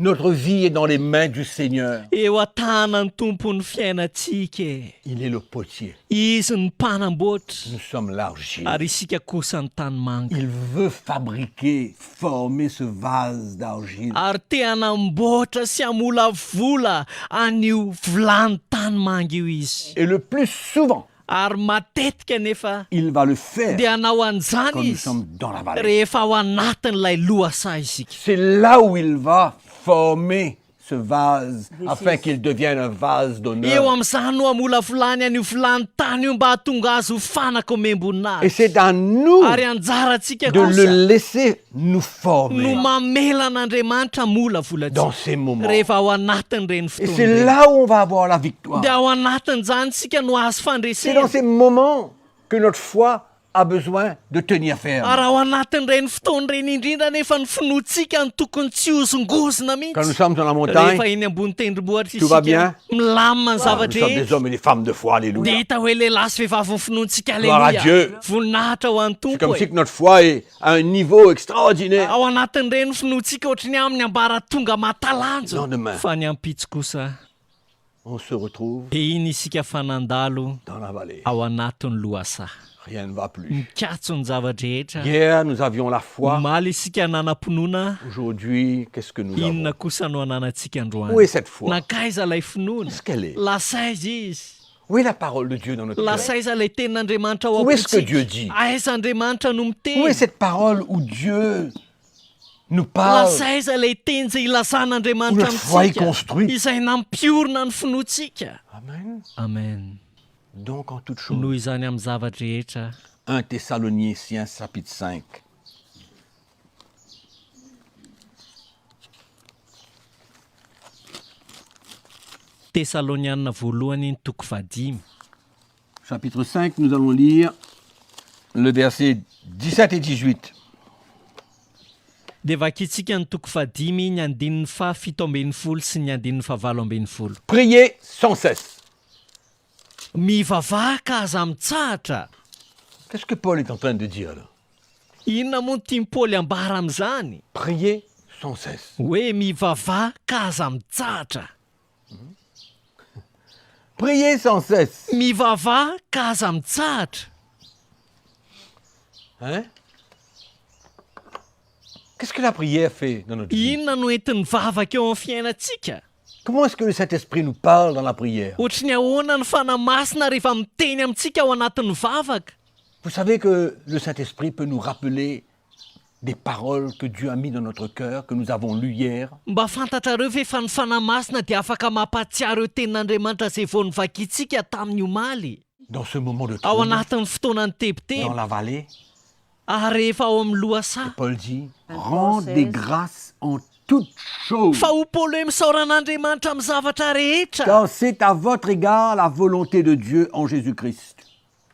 Notre vie est dans les mains du Seigneur. eo an-tanan'ny tompo ny fiainantsika e. Il est le potier. izy ny mpanamboatra Nous sommes l'argile. ary isika kosa ny tanymanga Il veut fabriquer, former ce vase d'argile. ary te hanamboatra sy hamolavola an'io vilany tanymanga io izy Et le plus souvent, ary matetika nefa il va le faire dia hanao an'izany quand nous izy sommes dans la vallée. rehefa ao anatin'ilay lohasaha isika C'est là où il va former ce vase afin qu'il devienne un vase eo d'honneur. amin'izany no hamolavolany an'io vilany tany io mba hahatonga azy ho fanaka Et memboninazy c'est à nous ary anjarantsika de kosa le laisser nous no former mamela n'andriamanitra mola dans volatsika ces moments. rehefa ao anatin'ireny Et fotoana c'est ireny. là où on va avoir la victoire. dia ao anatin'izany sika no azo C'est dans fandresena ces moments que notre foi a besoin de tenir ferme. ary ao anatin'ireny fotoana ireny indrindra nefa ny finoantsika ny tokony tsy hozongozona Quand nous mihitsy sommes dans la rehefa montagne, eny ambony tendrombohatra Tout va isika bien? milamina ny nous zavatra sommes des rehetra hommes et des femmes de foi, dia alléluia. hita hoe lehilahy sy vehivavy ny finoantsika Gloire à Dieu. alleluia voninahitra ho an'ny C'est tompo comme e. si que notre foi est à un niveau extraordinaire. ao anatin'ireny finoantsika ohatry ny amin'ny ambara tonga mahatalanjo Lendemain. fa ny ampitso kosa On se retrouve dia iny isika fanandalo dans la vallée. ao anatin'ny lohasaha Rien ne va plus. mikatso ny zavatra rehetra Hier, nous avions la foi. maly isika nanam-pinoana Aujourd'hui, qu'est-ce que nous inona avons? kosa no ananantsika Où est androany cette foi? nakaiza ilay finoana Qu'est-ce qu'elle est? lasaiza izy Où est la parole de Dieu dans notre cœur? lasaiza ilay tenin'andriamanitra ao Où est-ce que apotsika Dieu dit? aiza andriamanitra no Où est miteny cette parole où Dieu nous parle? lasaiza ilay teny izay ilazan'andriamanitra Notre foi est amitsika construite. izay nampiorona ny finoantsika Amen. amen Donc en toute chose. noho izany amin'ny zavatra rehetra 1 Thessaloniciens chapitre 5. tesalonianina voalohany ny toko fahadimy Chapitre 5, nous allons lire le verset 17 et 18. dia vakitsika ny toko fahadimy ny andininy fa fito ambin'ny folo sy ny andininy fa valo ambin'ny folo Priez sans cesse. mivavaka aza mitsahatra Qu'est-ce que Paul est en train de dire là? inona moa no tiany paoly ambara amin'izany Priez sans cesse. hoe mivavaka aza mitsahatra Priez sans cesse. mivavaka aza mitsahatra Hein? Qu'est-ce que la prière fait dans notre vie? inona no entin'ny vavaka eo amin'ny fiainantsika Comment est-ce que le Saint-Esprit nous parle dans la prière? ohatry ny ahoana ny fanamasina rehefa miteny amintsika ao anatin'ny vavaka Vous savez que le Saint-Esprit peut nous rappeler des paroles que Dieu a mis dans notre cœur, que nous avons lues hier. mba fantatrareo ve fa ny fanamasina dia afaka mampatsiaro eo tenin'andriamanitra izay vao nivakitsika tamin'ny omaly Dans ce moment de ao trouble, anatin'ny fotoanany dans tebotebo la vallée, ary rehefa ao amin'ny lohasaha Paul dit, rendez grâce en toutes choses, fa ho paoly hoe misaoran'andriamanitra amin'ny zavatra rehetra car c'est à votre égard la volonté de Dieu en Jésus-Christ.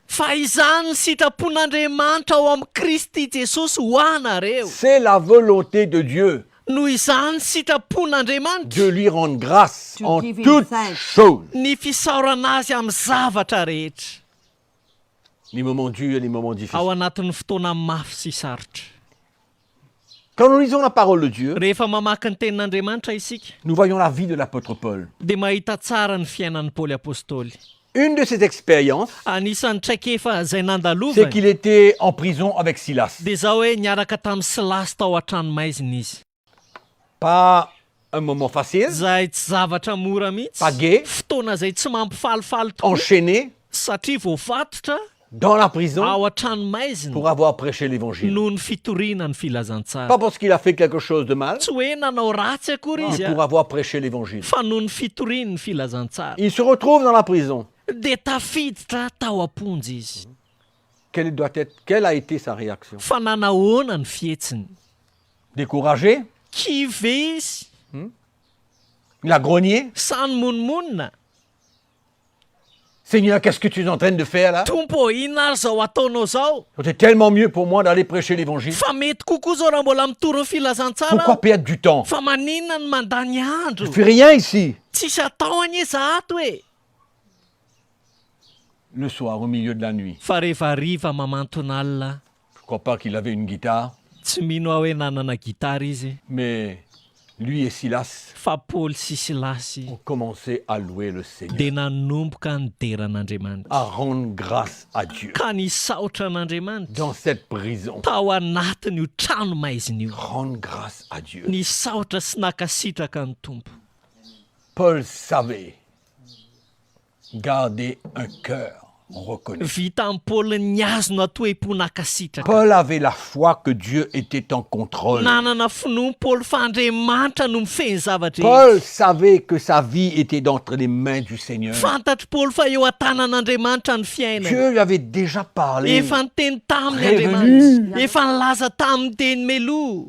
fa izany ny sitrapon'andriamanitra ao amin'ny kristy jesosy ho anareo C'est la volonté de Dieu noho izany sitrapon'andriamanitra de lui rendre grâce To en give him toutes thanks. choses. ny fisaorana azy amin'ny zavatra rehetra Les moments durs et les moments ao difficiles. anatin'ny fotoana mafy sy sarotra Quand nous lisons la parole de Dieu, rehefa mamaky ny tenin'andriamanitra isika nous voyons la vie de l'apôtre Paul. dia mahita tsara ny fiainan'ny paoly apôstôly Une de ses expériences, anisan'ny traikefa izay c'est nandalovany qu'il était en prison avec Silas. dia zao hoe niaraka tamin'ny silasy tao an-tranomaizina izy Pas un moment facile, zay tsy zavatra mora mihitsy pas gai, fotoana izay tsy mampifalifaly tokoa enchaîné, satria voafatotra dans la prison ao an-trano maizina pour avoir prêché l'évangile. noho ny fitoriana ny filazantsara Pas parce qu'il a fait quelque chose de mal, tsy hoe nanao ratsy akory mais izy pour avoir prêché l'évangile. fa noho ny fitoriany ny filazantsara Il se retrouve dans la prison. dia tafiditra tao am-ponjy izy Quelle a été sa réaction? fa nanahoana ny fietsiny Découragé? kivy izy Il a grogné? sa ny monomonina Seigneur, qu'est-ce que tu es en train de faire là? tompo inona ary zao ataonao zao C'est tellement mieux pour moi d'aller prêcher l'évangile. fa mety kokoa zao raha mbola mitoro ny filazantsara Pourquoi aho. perdre du temps? fa maninona ny mandany andro Je fais rien ici. tsisy atao anie zahato hoe Le soir, au milieu de la nuit, fa rehefa hariva mamantona alina je ne crois pas qu'il avait une guitare, tsy mino aho hoe nanana gitara izy mais lui et Silas fa paoly sy silasy ont commencé à louer le Seigneur, dia nanomboka ny deran'andriamanitra à rendre grâce à Dieu ka nisaotra an'andriamanitra dans cette prison. tao anatiny io trano maizina io Rendre grâce à Dieu. nisaotra sy nakasitraka ny tompo Paul savait garder un cœur reconnaissant. vita amin'ny paoly niazo natoe-po nakasitraka Paul avait la foi que Dieu était en contrôle. nanana finoa ny paoly fa andriamanitra no mifeny zavatra Paul savait que sa vie était entre les mains du Seigneur. fantatry paoly fa eo an-tanan'andriamanitra ny fiainana Dieu lui avait déjà parlé. efa niteny taminy Prévenu. andriamanitra efa nilaza tamin'ny teny meloa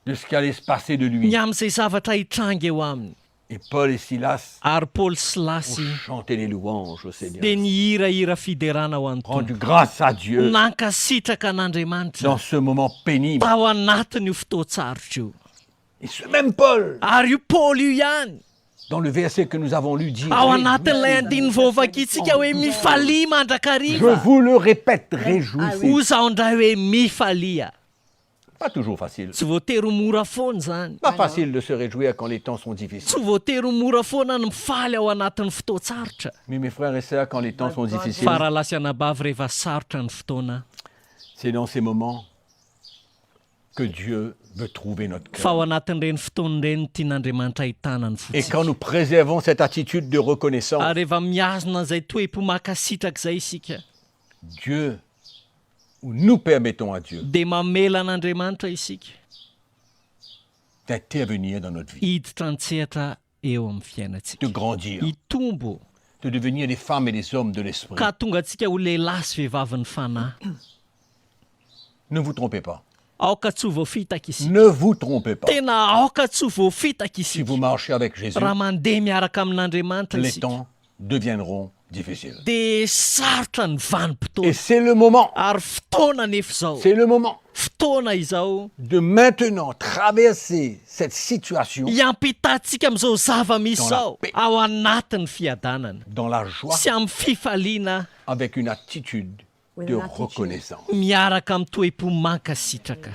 De ce qui allait se passer de lui. ny amin'izay zavatra hitranga eo aminy Et Paul et Silas ary paoly ont silasy chanté les louanges au Seigneur. dia nihirahira fiderana ho an'ny tompo Rendu grâce à Dieu nankasitraka an'andriamanitra dans ce moment pénible. tao anatiny io fotoatsarotra io Et ce même Paul, ary io paoly io ihany dans le verset que nous avons lu, dit ao anatin'ilay andininy voavakitsika hoe mifalia Je mandrakariva vous le répète, réjouissez. ho zaho indray hoe mifalia Pas toujours facile. tsy voatery ho mora foana zany Pas facile de se réjouir quand les temps sont difficiles. tsy voatery ho mora foana ny mifaly ao anatin'ny fotoatsarotra Mais mes frères et sœurs, quand les temps sont difficiles, fa raha lasy anabavy rehefa sarotra ny fotoana c'est dans ces moments que Dieu veut trouver notre fa ao cœur. anatin'ireny fotoana ireny tian'andriamanitra ahitana ny Et fotsika quand nous préservons cette attitude de reconnaissance, ary rehefa miazona izay toe-po makasitraka izay isika Dieu, ou nous permettons à Dieu dia mamela an'andriamanitra isika d'intervenir dans notre vie, hiditra ntsehatra eo amin'ny fiainantsika de grandir, hitombo de devenir des femmes et des hommes de l'esprit. ka tonga antsika ho lehilahy sy vehivavy ny fanahy Ne vous trompez pas. aoka tsy ho voafitaka isika Ne vous trompez pas. tena aoka tsy ho voafitaka Si isika vous marchez avec Jésus, raha mandeha miaraka amin'andriamanitra les isika temps deviendront difficiles. dia sarotra ny Et vanim-potoana c'est le moment, ary fotoana nefa izao c'est le moment fotoana izao de maintenant traverser cette situation hiampitatsika amin'izao zava-misy Dans la izao paix. ao anatin'ny fiadanana dans la joie sy amin'ny fifaliana avec une attitude de reconnaissance. miaraka amin'ny toe-po mankasitraka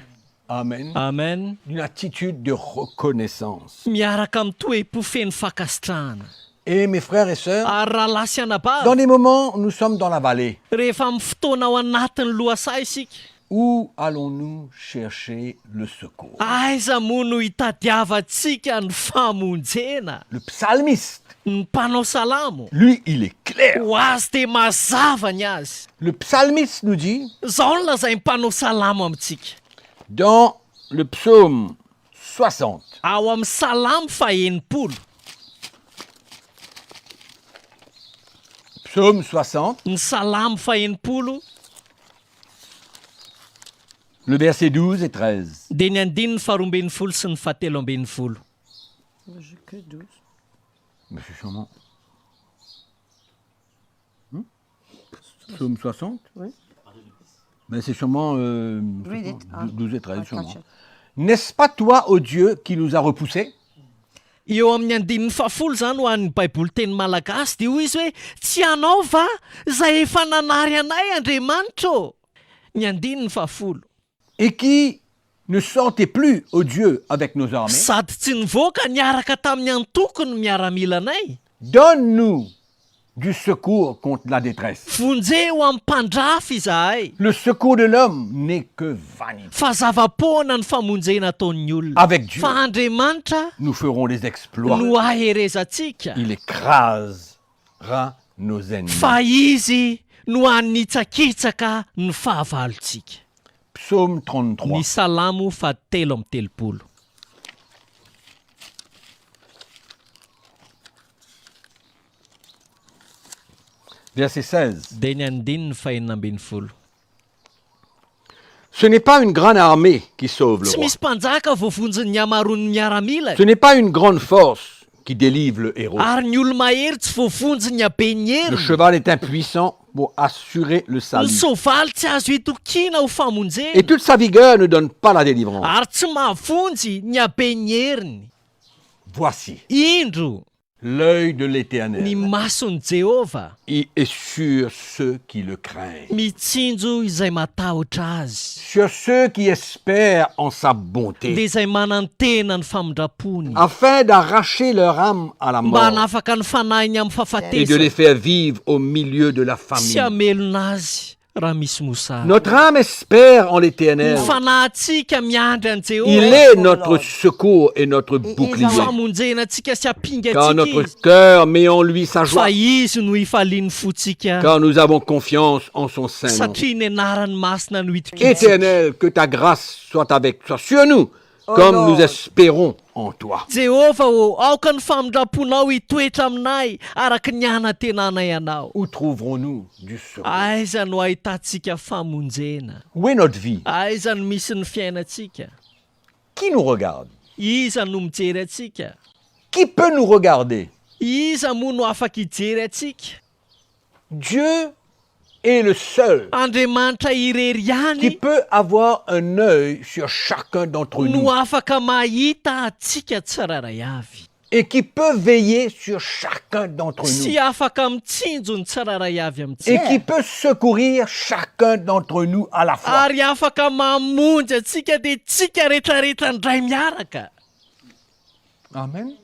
Amen. amen Une attitude de reconnaissance. miaraka amin'ny toe-po feno fakasitrahana Et mes frères et sœurs, ary raha lasy dans anabavy des moments où nous sommes dans la vallée, rehefa amin'ny fotoana ao anatin'ny loasa isika où allons-nous chercher le secours? aiza moa no hitadiavantsika ny famonjena Le psalmiste, ny mpanao salamo lui, il est clair. ho azy dia mazava ny azy Le psalmiste nous dit, zao no lazay mpanao salamo amintsika dans le psaume 60, ao amin'ny salamo faha-enimpolo psaume 60, ny salamo faha-enimpolo le verset 12 et 13. dia ny andiny ny faharoa-mben'ny folo sy ny fahatelo amben'ny folo Mais c'est sûrement... Psaume 60? Oui. Mais c'est sûrement Read it. 12 et 13, I sûrement. catch it. N'est-ce pas toi, ô Dieu, qui nous a repoussés? eo amin'ny andininy fahafolo zany ho an'ny baiboly teny malagasy dia hoy izy hoe tsy anao va zay efa nanary anay andriamanitra ô ny andininy fahafolo Et qui ne sortait plus, ô Dieu, avec nos armées? sady tsy nivoaka niaraka tamin'ny antokony miaramila anay Donne-nous du secours contre la détresse. vonjeo amin'ny mpandrafy izahay Le secours de l'homme n'est que vanité. fa zava-poana ny famonjena ataon'ny olona Avec Dieu, fa andriamanitra nous ferons des exploits. no aherezantsika Il écrasera nos ennemis. fa izy no anitsakitsaka ny fahavalontsika. Psaume 33. Ny salamo fa 3:30. Verset 16. Dia ny andininy 2:40. Ce n'est pas une grande armée qui sauve le Tsy roi. misy mpanjaka voavonjy ny amaron'ny miaramila. Ce n'est pas une grande force qui délivre le héros. Ary ny olo mahery tsy voavonjy ny haben'ny Le heriny. cheval est impuissant pour assurer le Ny salut. soavaly tsy azo itokiana ho famonjena. Et toute sa vigueur ne donne pas la délivrance. Ary tsy mahavonjy ny haben'ny heriny. Voici, Indro l'œil de ny l'Éternel mason'i Jehova est sur ceux qui le craignent, mitsinjo izay matahotra azy, sur ceux qui espèrent en sa bonté, dia izay manantena ny famindrapony, afin d'arracher leur âme à la mba mort hanafaka ny fanahiny amin'ny et de fahafatesa les faire vivre au milieu de la sy famille. hamelona azy raha misy mosary. Notre âme espère en l'Éternel. Ny fanahintsika miandry an' Il Jehova, est notre secours et notre bouclier. famonjena antsika sy Car hampingatsika notre izy, cœur met en lui sa fa joie. izy no ifaliany fotsika, Car nous avons confiance en son saint nom. satria ny anarany masina no itokitsika. Éternel, que ta grâce soit avec toi, sur nous, comme nous espérons en toi. Jehova o, aoka ny famindraponao hitoetra aminay araka ny hanatenanay anao. Où trouverons-nous du secours? Aiza no ahitantsika famonjena? Où est notre vie? Aiza no misy ny fiainantsika? Qui nous regarde? Iza no mijery atsika? Qui peut nous regarder? Iza moa no afaka hijery atsika? Dieu est le seul Andriamanitra irery qui ihany peut avoir un œil sur chacun d'entre nous no afaka mahita atsika tsiraray avy, et qui peut veiller sur chacun d'entre sy nous afaka mitsinjo ny tsiraray avy et amintsika, qui peut secourir chacun d'entre nous à la fois. ary afaka mamonjy atsika dia tsika rehetrarehetra ndray miaraka. Amen.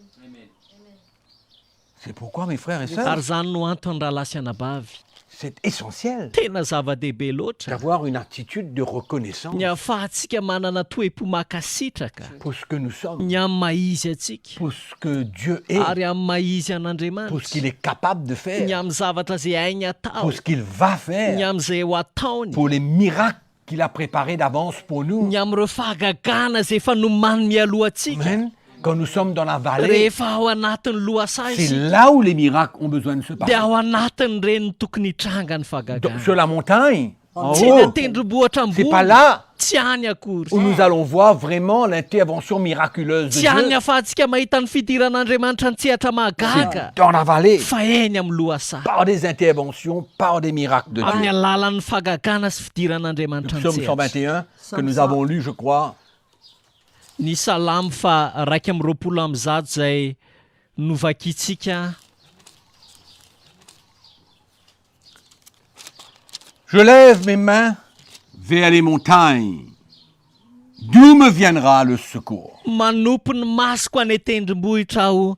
C'est pourquoi, mes frères et Ary sœurs, zany no antony raha lasy anabavy, c'est essentiel tena zava-dehibe loatra d'avoir une attitude de reconnaissance ny ahafahantsika manana toe-po makasitraka pour ce que nous sommes, ny amin'ny maizy atsika, pour ce que Dieu est, ary amin'ny maizy pour ce an'Andriamanitra, qu'il est capable de ny faire, amin'ny zavatra izay hainy atao, pour ce qu'il va ny faire, amin'izay ho ataony, pour les miracles qu'il a préparés d'avance pour nous. ny amin'ireo fahagagana izay efa nomany mialoha antsika Amen. Quand nous sommes dans la vallée, rehefa ao anatin'ny lohasahy c'est isika, là où les miracles ont besoin de se dia passer. ao anatiny reny tokony hitranga ny Sur fahagagana, la montagne, en tsy ny haut, atendrombohitra c'est pas ambony, là tsy any akory, où nous allons voir vraiment l'intervention miraculeuse de tsy any Dieu. ahafahantsika mahita ny fidiran'Andriamanitra ny tsehatra mahagaga, Dans la vallée, fa eny amin'ny lohasahy, par des interventions, par des miracles de amin'ny Dieu. alalan'ny fahagagana sy Le fidiran'Andriamanitra ny psaume tsehatra. 121 que nous avons lu, je crois, Ny salamo fa 220 izay novakitsika. je lève mes mains vers les montagnes. D'où me viendra le secours? Manompo ny masoko any tendrombohitra aho,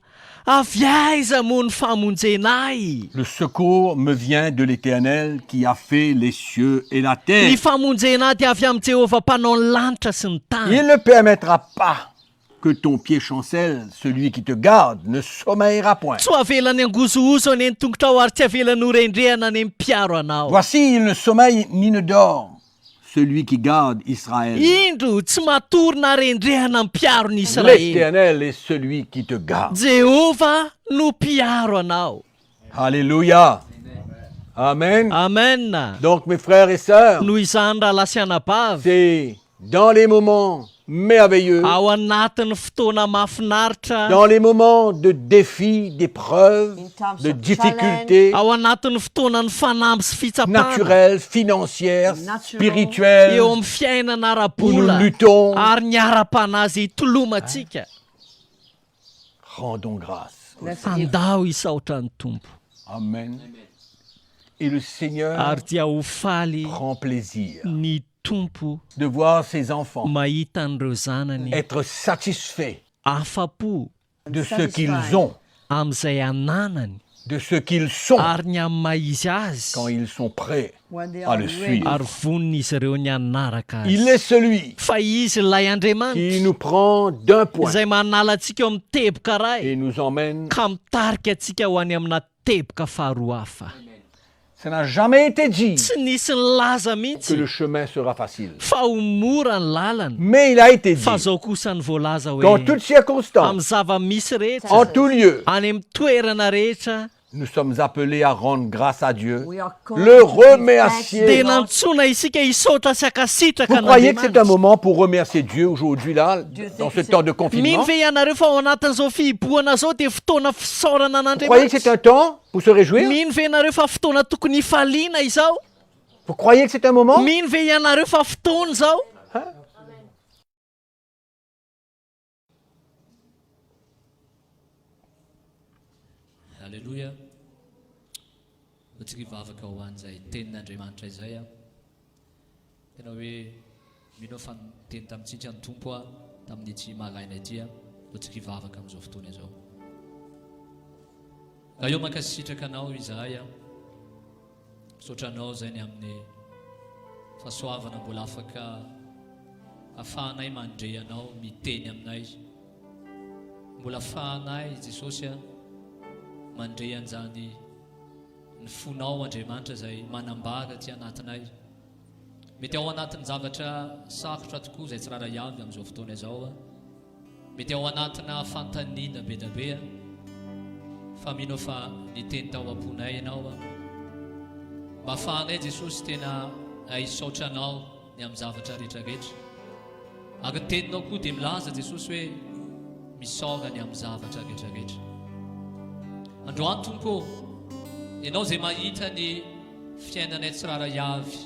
avy aiza moa ny famonjenay? Le secours me vient de l'Éternel qui a fait les cieux et la Ny terre. famonjena dia avy amin'ny Jehova mpanao ny lanitra sy ny tany. Il ne permettra pas que ton pied chancelle, celui qui te garde ne sommeillera point. Tsy ho avelany angozohozo any tongotra ao ary tsy avelany horendrehana any mpiaro anao. Voici, il ne sommeille ni ne dort, celui qui garde Israël. Indro tsy matory na rendrehana mpiaro ny Israely. L'Éternel est celui qui te garde. Jehova no mpiaro anao. Alléluia. Amen. Amen. Donc, mes frères et sœurs, Noho izany raha lasy anabavy, c'est dans les moments merveilleux, ao anatin'ny fotoana mahafinaritra, dans les moments de défis, d'épreuves, In times de of difficultés ao anatin'ny fotoana ny fanamby sy fitsapana, naturelles, financières, Natural. spirituelles, eo amin'ny fiainana où nous ara-bola luttons. ary ny ara-panazy tolomantsika. Rendons grâce. Let's give Andao isaotra ny tompo, Amen. Et le Seigneur ary dia ho faly prend plaisir ny tompo de voir ses enfants mahita an'ireo zanany être satisfaits afa-po de ce qu'ils ont, amin'izay ananany de ce qu'ils sont ary ny amin'ny maizy azy, quand ils sont prêts when they à are le ready. suivre. ary vonona izy ireo ny anaraka Il azy. est celui Fa izy ilay Andriamanitra qui nous prend d'un point izay manala antsika eo amin'ny teboka et ray nous emmène. ka mitarika antsika ho any amina teboka faharoa hafa. Ça n'a jamais été dit tsy nisy ny laza que mihitsy le chemin sera facile. fa ho mora ny lalana Mais il a été dit fa zao kosa ny voalaza qu'en hoe toutes circonstances, amin'ny zava-misy rehetra en tout lieu, any amin'ny toerana rehetra nous sommes appelés à rendre grâce à Dieu, We are called le to give remercier. dia thanks to God. nantsoina isika isaotra sy akasitraka Vous croyez que c'est un an'andriamanitra moment pour remercier Dieu aujourd'hui, là, dans ce temps de confinement? mino ve ianareo fa ao anatin'izao fihiboana zao dia fotoana fisaorana Vous croyez que c'est an'andriamanitra un temps pour se réjouir? mino ve ianareo fa fotoana tokony hifaliana izao Vous croyez que c'est un moment? mino ve ianareo fa fotoana zao Halleluja. Atsika hivavaka ho an'izay tenin'Andriamanitra izay a. Tena hoe mino fa niteny tamintsika ny tompo a tamin'ity maraina ity a. Atsika hivavaka amin'izao fotoana izao. Raha eo mankasitraka anao izahay a. Misaotra anao zay ny amin'ny fahasoavana mbola afaka ahafahanay mandre anao miteny aminay. Mbola ahafahanay Jesosy a mandre an'izany ny fonao Andriamanitra izay manambara ty anatinay. Mety ao anatin'ny zavatra sarotra tokoa izay tsy raray avy amin'izao fotoana izao a. Mety ao anatina fantaniana be da be a. Fa mino fa niteny tao am-ponay ianao a. Mba ahafahanay Jesosy tena hisaotra anao ny amin'ny zavatra rehetrarehetra. Ary ny teninao koa dia milaza Jesosy hoe misaora ny amin'ny zavatra rehetrarehetra. Androany Tompo, ianao zay mahita ny fiainanay tsiraray avy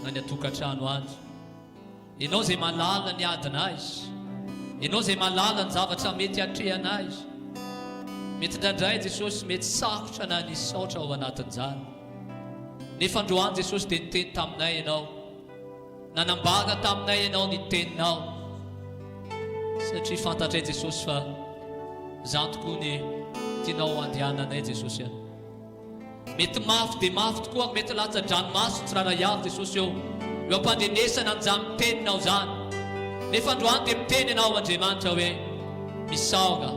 any atokantrano any. Ianao zay malala ny adinay. Ianao zay malala ny zavatra mety hatrehanay. Mety ndraindray Jesosy mety sarotra na ny saotra ao anatin'izany. Nefa androany Jesosy dia niteny taminay ianao. Nanambara taminay ianao ny teninao. Satria fantatray Jesosy fa zany tokoa ny tianao andehananay Jesosy. Mety mafy dia mafy tokoa ary mety latsa-dranomaso tsiraray avy Jesosy eo ampandenesana an'izany teninao zany. Nefa androany dia miteny ianao Andriamanitra hoe misaotra,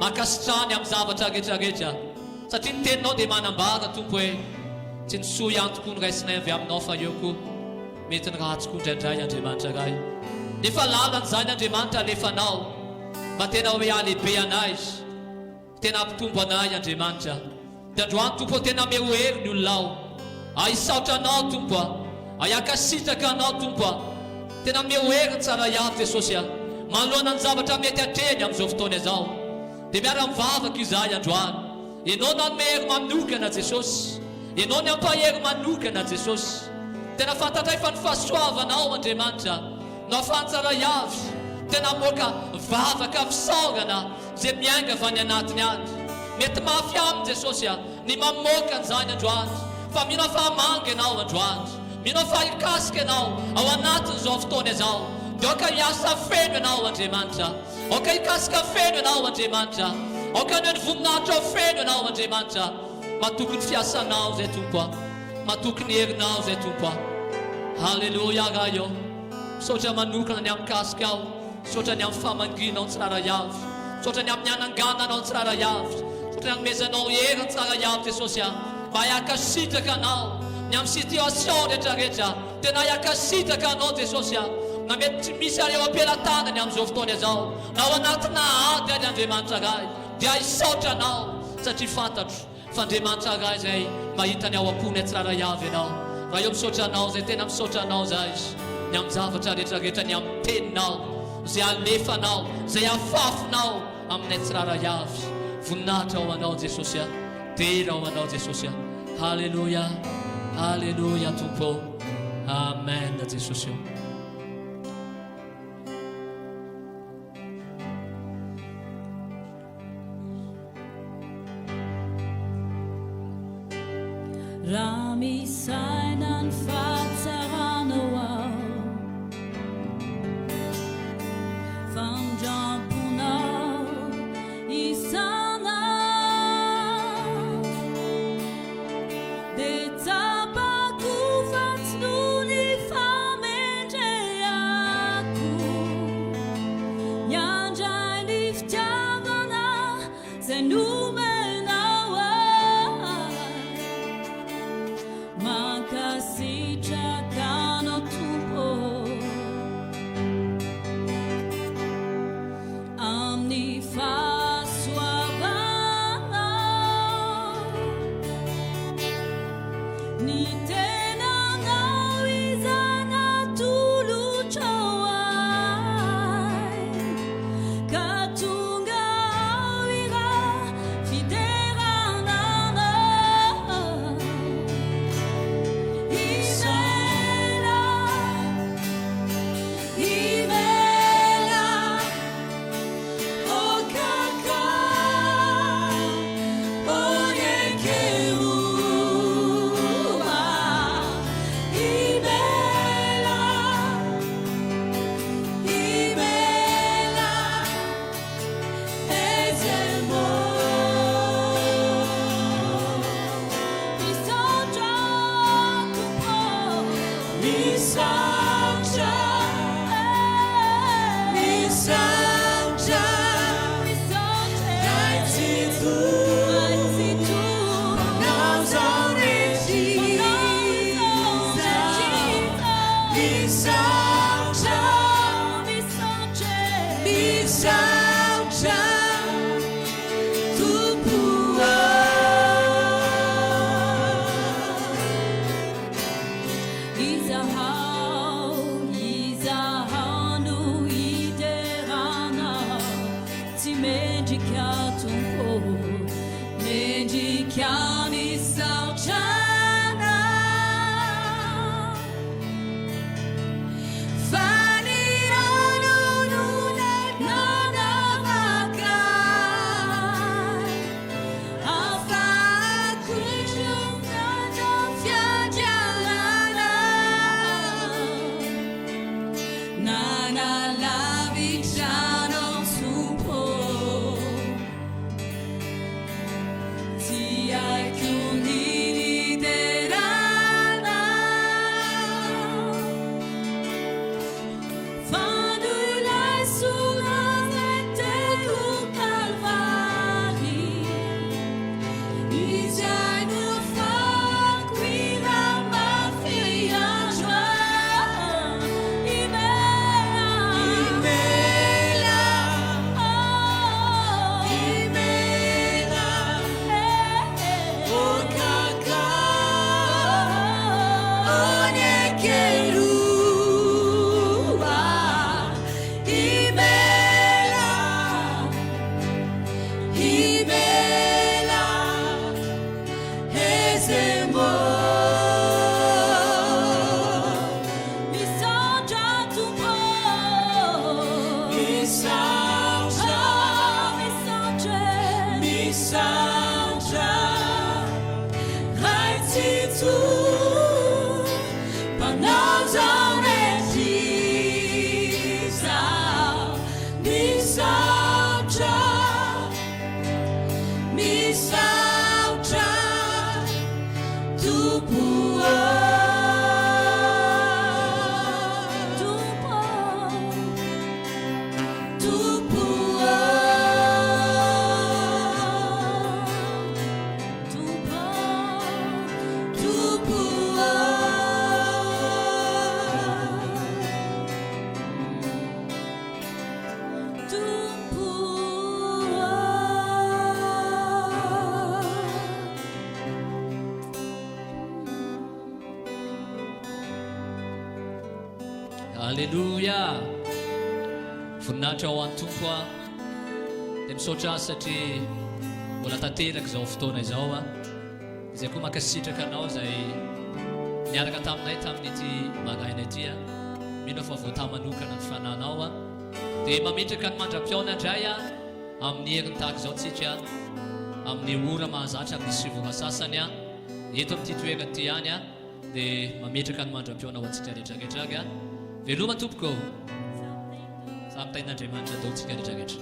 mankasitrany amin'ny zavatra rehetrarehetra. Satria ny teninao dia manambara Tompo hoe tsy ny soa ihany tokoa ny raisinay avy aminao fa eo koa mety ny ratsy koa indraindray Andriamanitra ray. Nefa lalan'izany Andriamanitra alefanao mba tena hoe alehibe anay, tena ampitombo anay Andriamanitra. Dia androany Tompo tena meo hery ny olonao. Hisaotra anao Tompo, hiankasitraka anao Tompo. Tena meo hery ny tsara avy Jesosy manoloana ny zavatra mety hatreny amin'izao fotoana izao. Dia miara mivavaka izahay androany. Ianao nanome hery manokana Jesosy. Ianao ny ampahery manokana Jesosy. Tena fantatray fa ny fahasoavanao Andriamanitra no ahafahantsara avy. Tena moka vavaka fisaorana zay miainga avy any anatiny any. Mety mafy aminy Jesosy ny mamoaka an'izany androany. Fa mino fa hamanga ianao androany. Mino fa hikasika ianao ao anatin'izao fotoana izao. Dia oka hiasa feno ianao Andriamanitra. Oka hikasika feno ianao Andriamanitra. Oka ny voninahitra feno ianao Andriamanitra. Matoky ny fiasanao zay Tompo. Matoky ny herinao zay Tompo. Halleluja raha eo. Misaotra manokana ny amikasika ao. Misaotra ny amin'ny famanginao ny tsiraray avy. Misaotra ny amin'ny anangananao ny tsiraray avy. Misaotra ny anomezanao hery ny tsiraray avy Jesosy. Mba hiankasitraka anao ny amin'ny situation rehetrarehetra. Tena hiankasitraka anao Jesosy. Na mety tsy misy areo ampelantanany amin'izao fotoana izao. Na ao anatina ady ary Andriamanitra ray. Dia hisaotra anao satria fantatro fa Andriamanitra ray izay mahitany ao am-pony tsiraray avy ianao. Raha eo misaotra anao zay tena misaotra anao zay. Ny amin'ny zavatra rehetrarehetra ny amin'ny teninao. Zay alefanao, zay afafinao aminay tsiraray avy. Voninahitra ao anao Jesosy. Tena ao anao Jesosy. Halleluja. Halleluja Tompo. Amen Jesosy. Raha misaina ny fahatsarana ao, fandramponao isana, dia tsapako fa tsy noho ny famendrehako, yandray ny fitiavana zay nomenao ahy. sitrakanao tompo amin'ny fahasoavana ny tenanao izana tolotrao ay ka tonga ao ira fiderananao Imela o kaka o yekeuma Imela ezemo Misonja tupo Misonja Misonja Dai tu Nós Misonja Misonja Tupua Izahau no iderana Ti medicato un po' Medicani sauciana Fanirano nana makai Afa kujunga da fiagialana Nana lavigiano supo Ti ai chiunini derana Fadulai sulla nette con calvari Isai no fa qui la mafia joie Imela o kaka o yekeruba Imela ezemo Misonja tupo Misonja Misonja Raiti tu Panauzan etisa Misonja Misonja Tupua Tupua Alleluia. Voninahitra ho an'ny tompo a dia misaotra azy satria mbola tanteraka izao fotoana izao a izay koa mankasitraka anao izay niaraka taminay tamin'ity magaina ity a mino fa voatamanokana ny fananao a dia mametraka ny mandram-piaona indray a amin'ny heriny tahaka izao tsika amin'ny ora mahazatra amin'ny sivona sasany a eto amin'ity toerana ity ihany a dia mametraka ny mandram-piaona ho antsika rehetrarehetraky a veloma tompoko samy tain'Andriamanitra ataontsika rehetrarehetra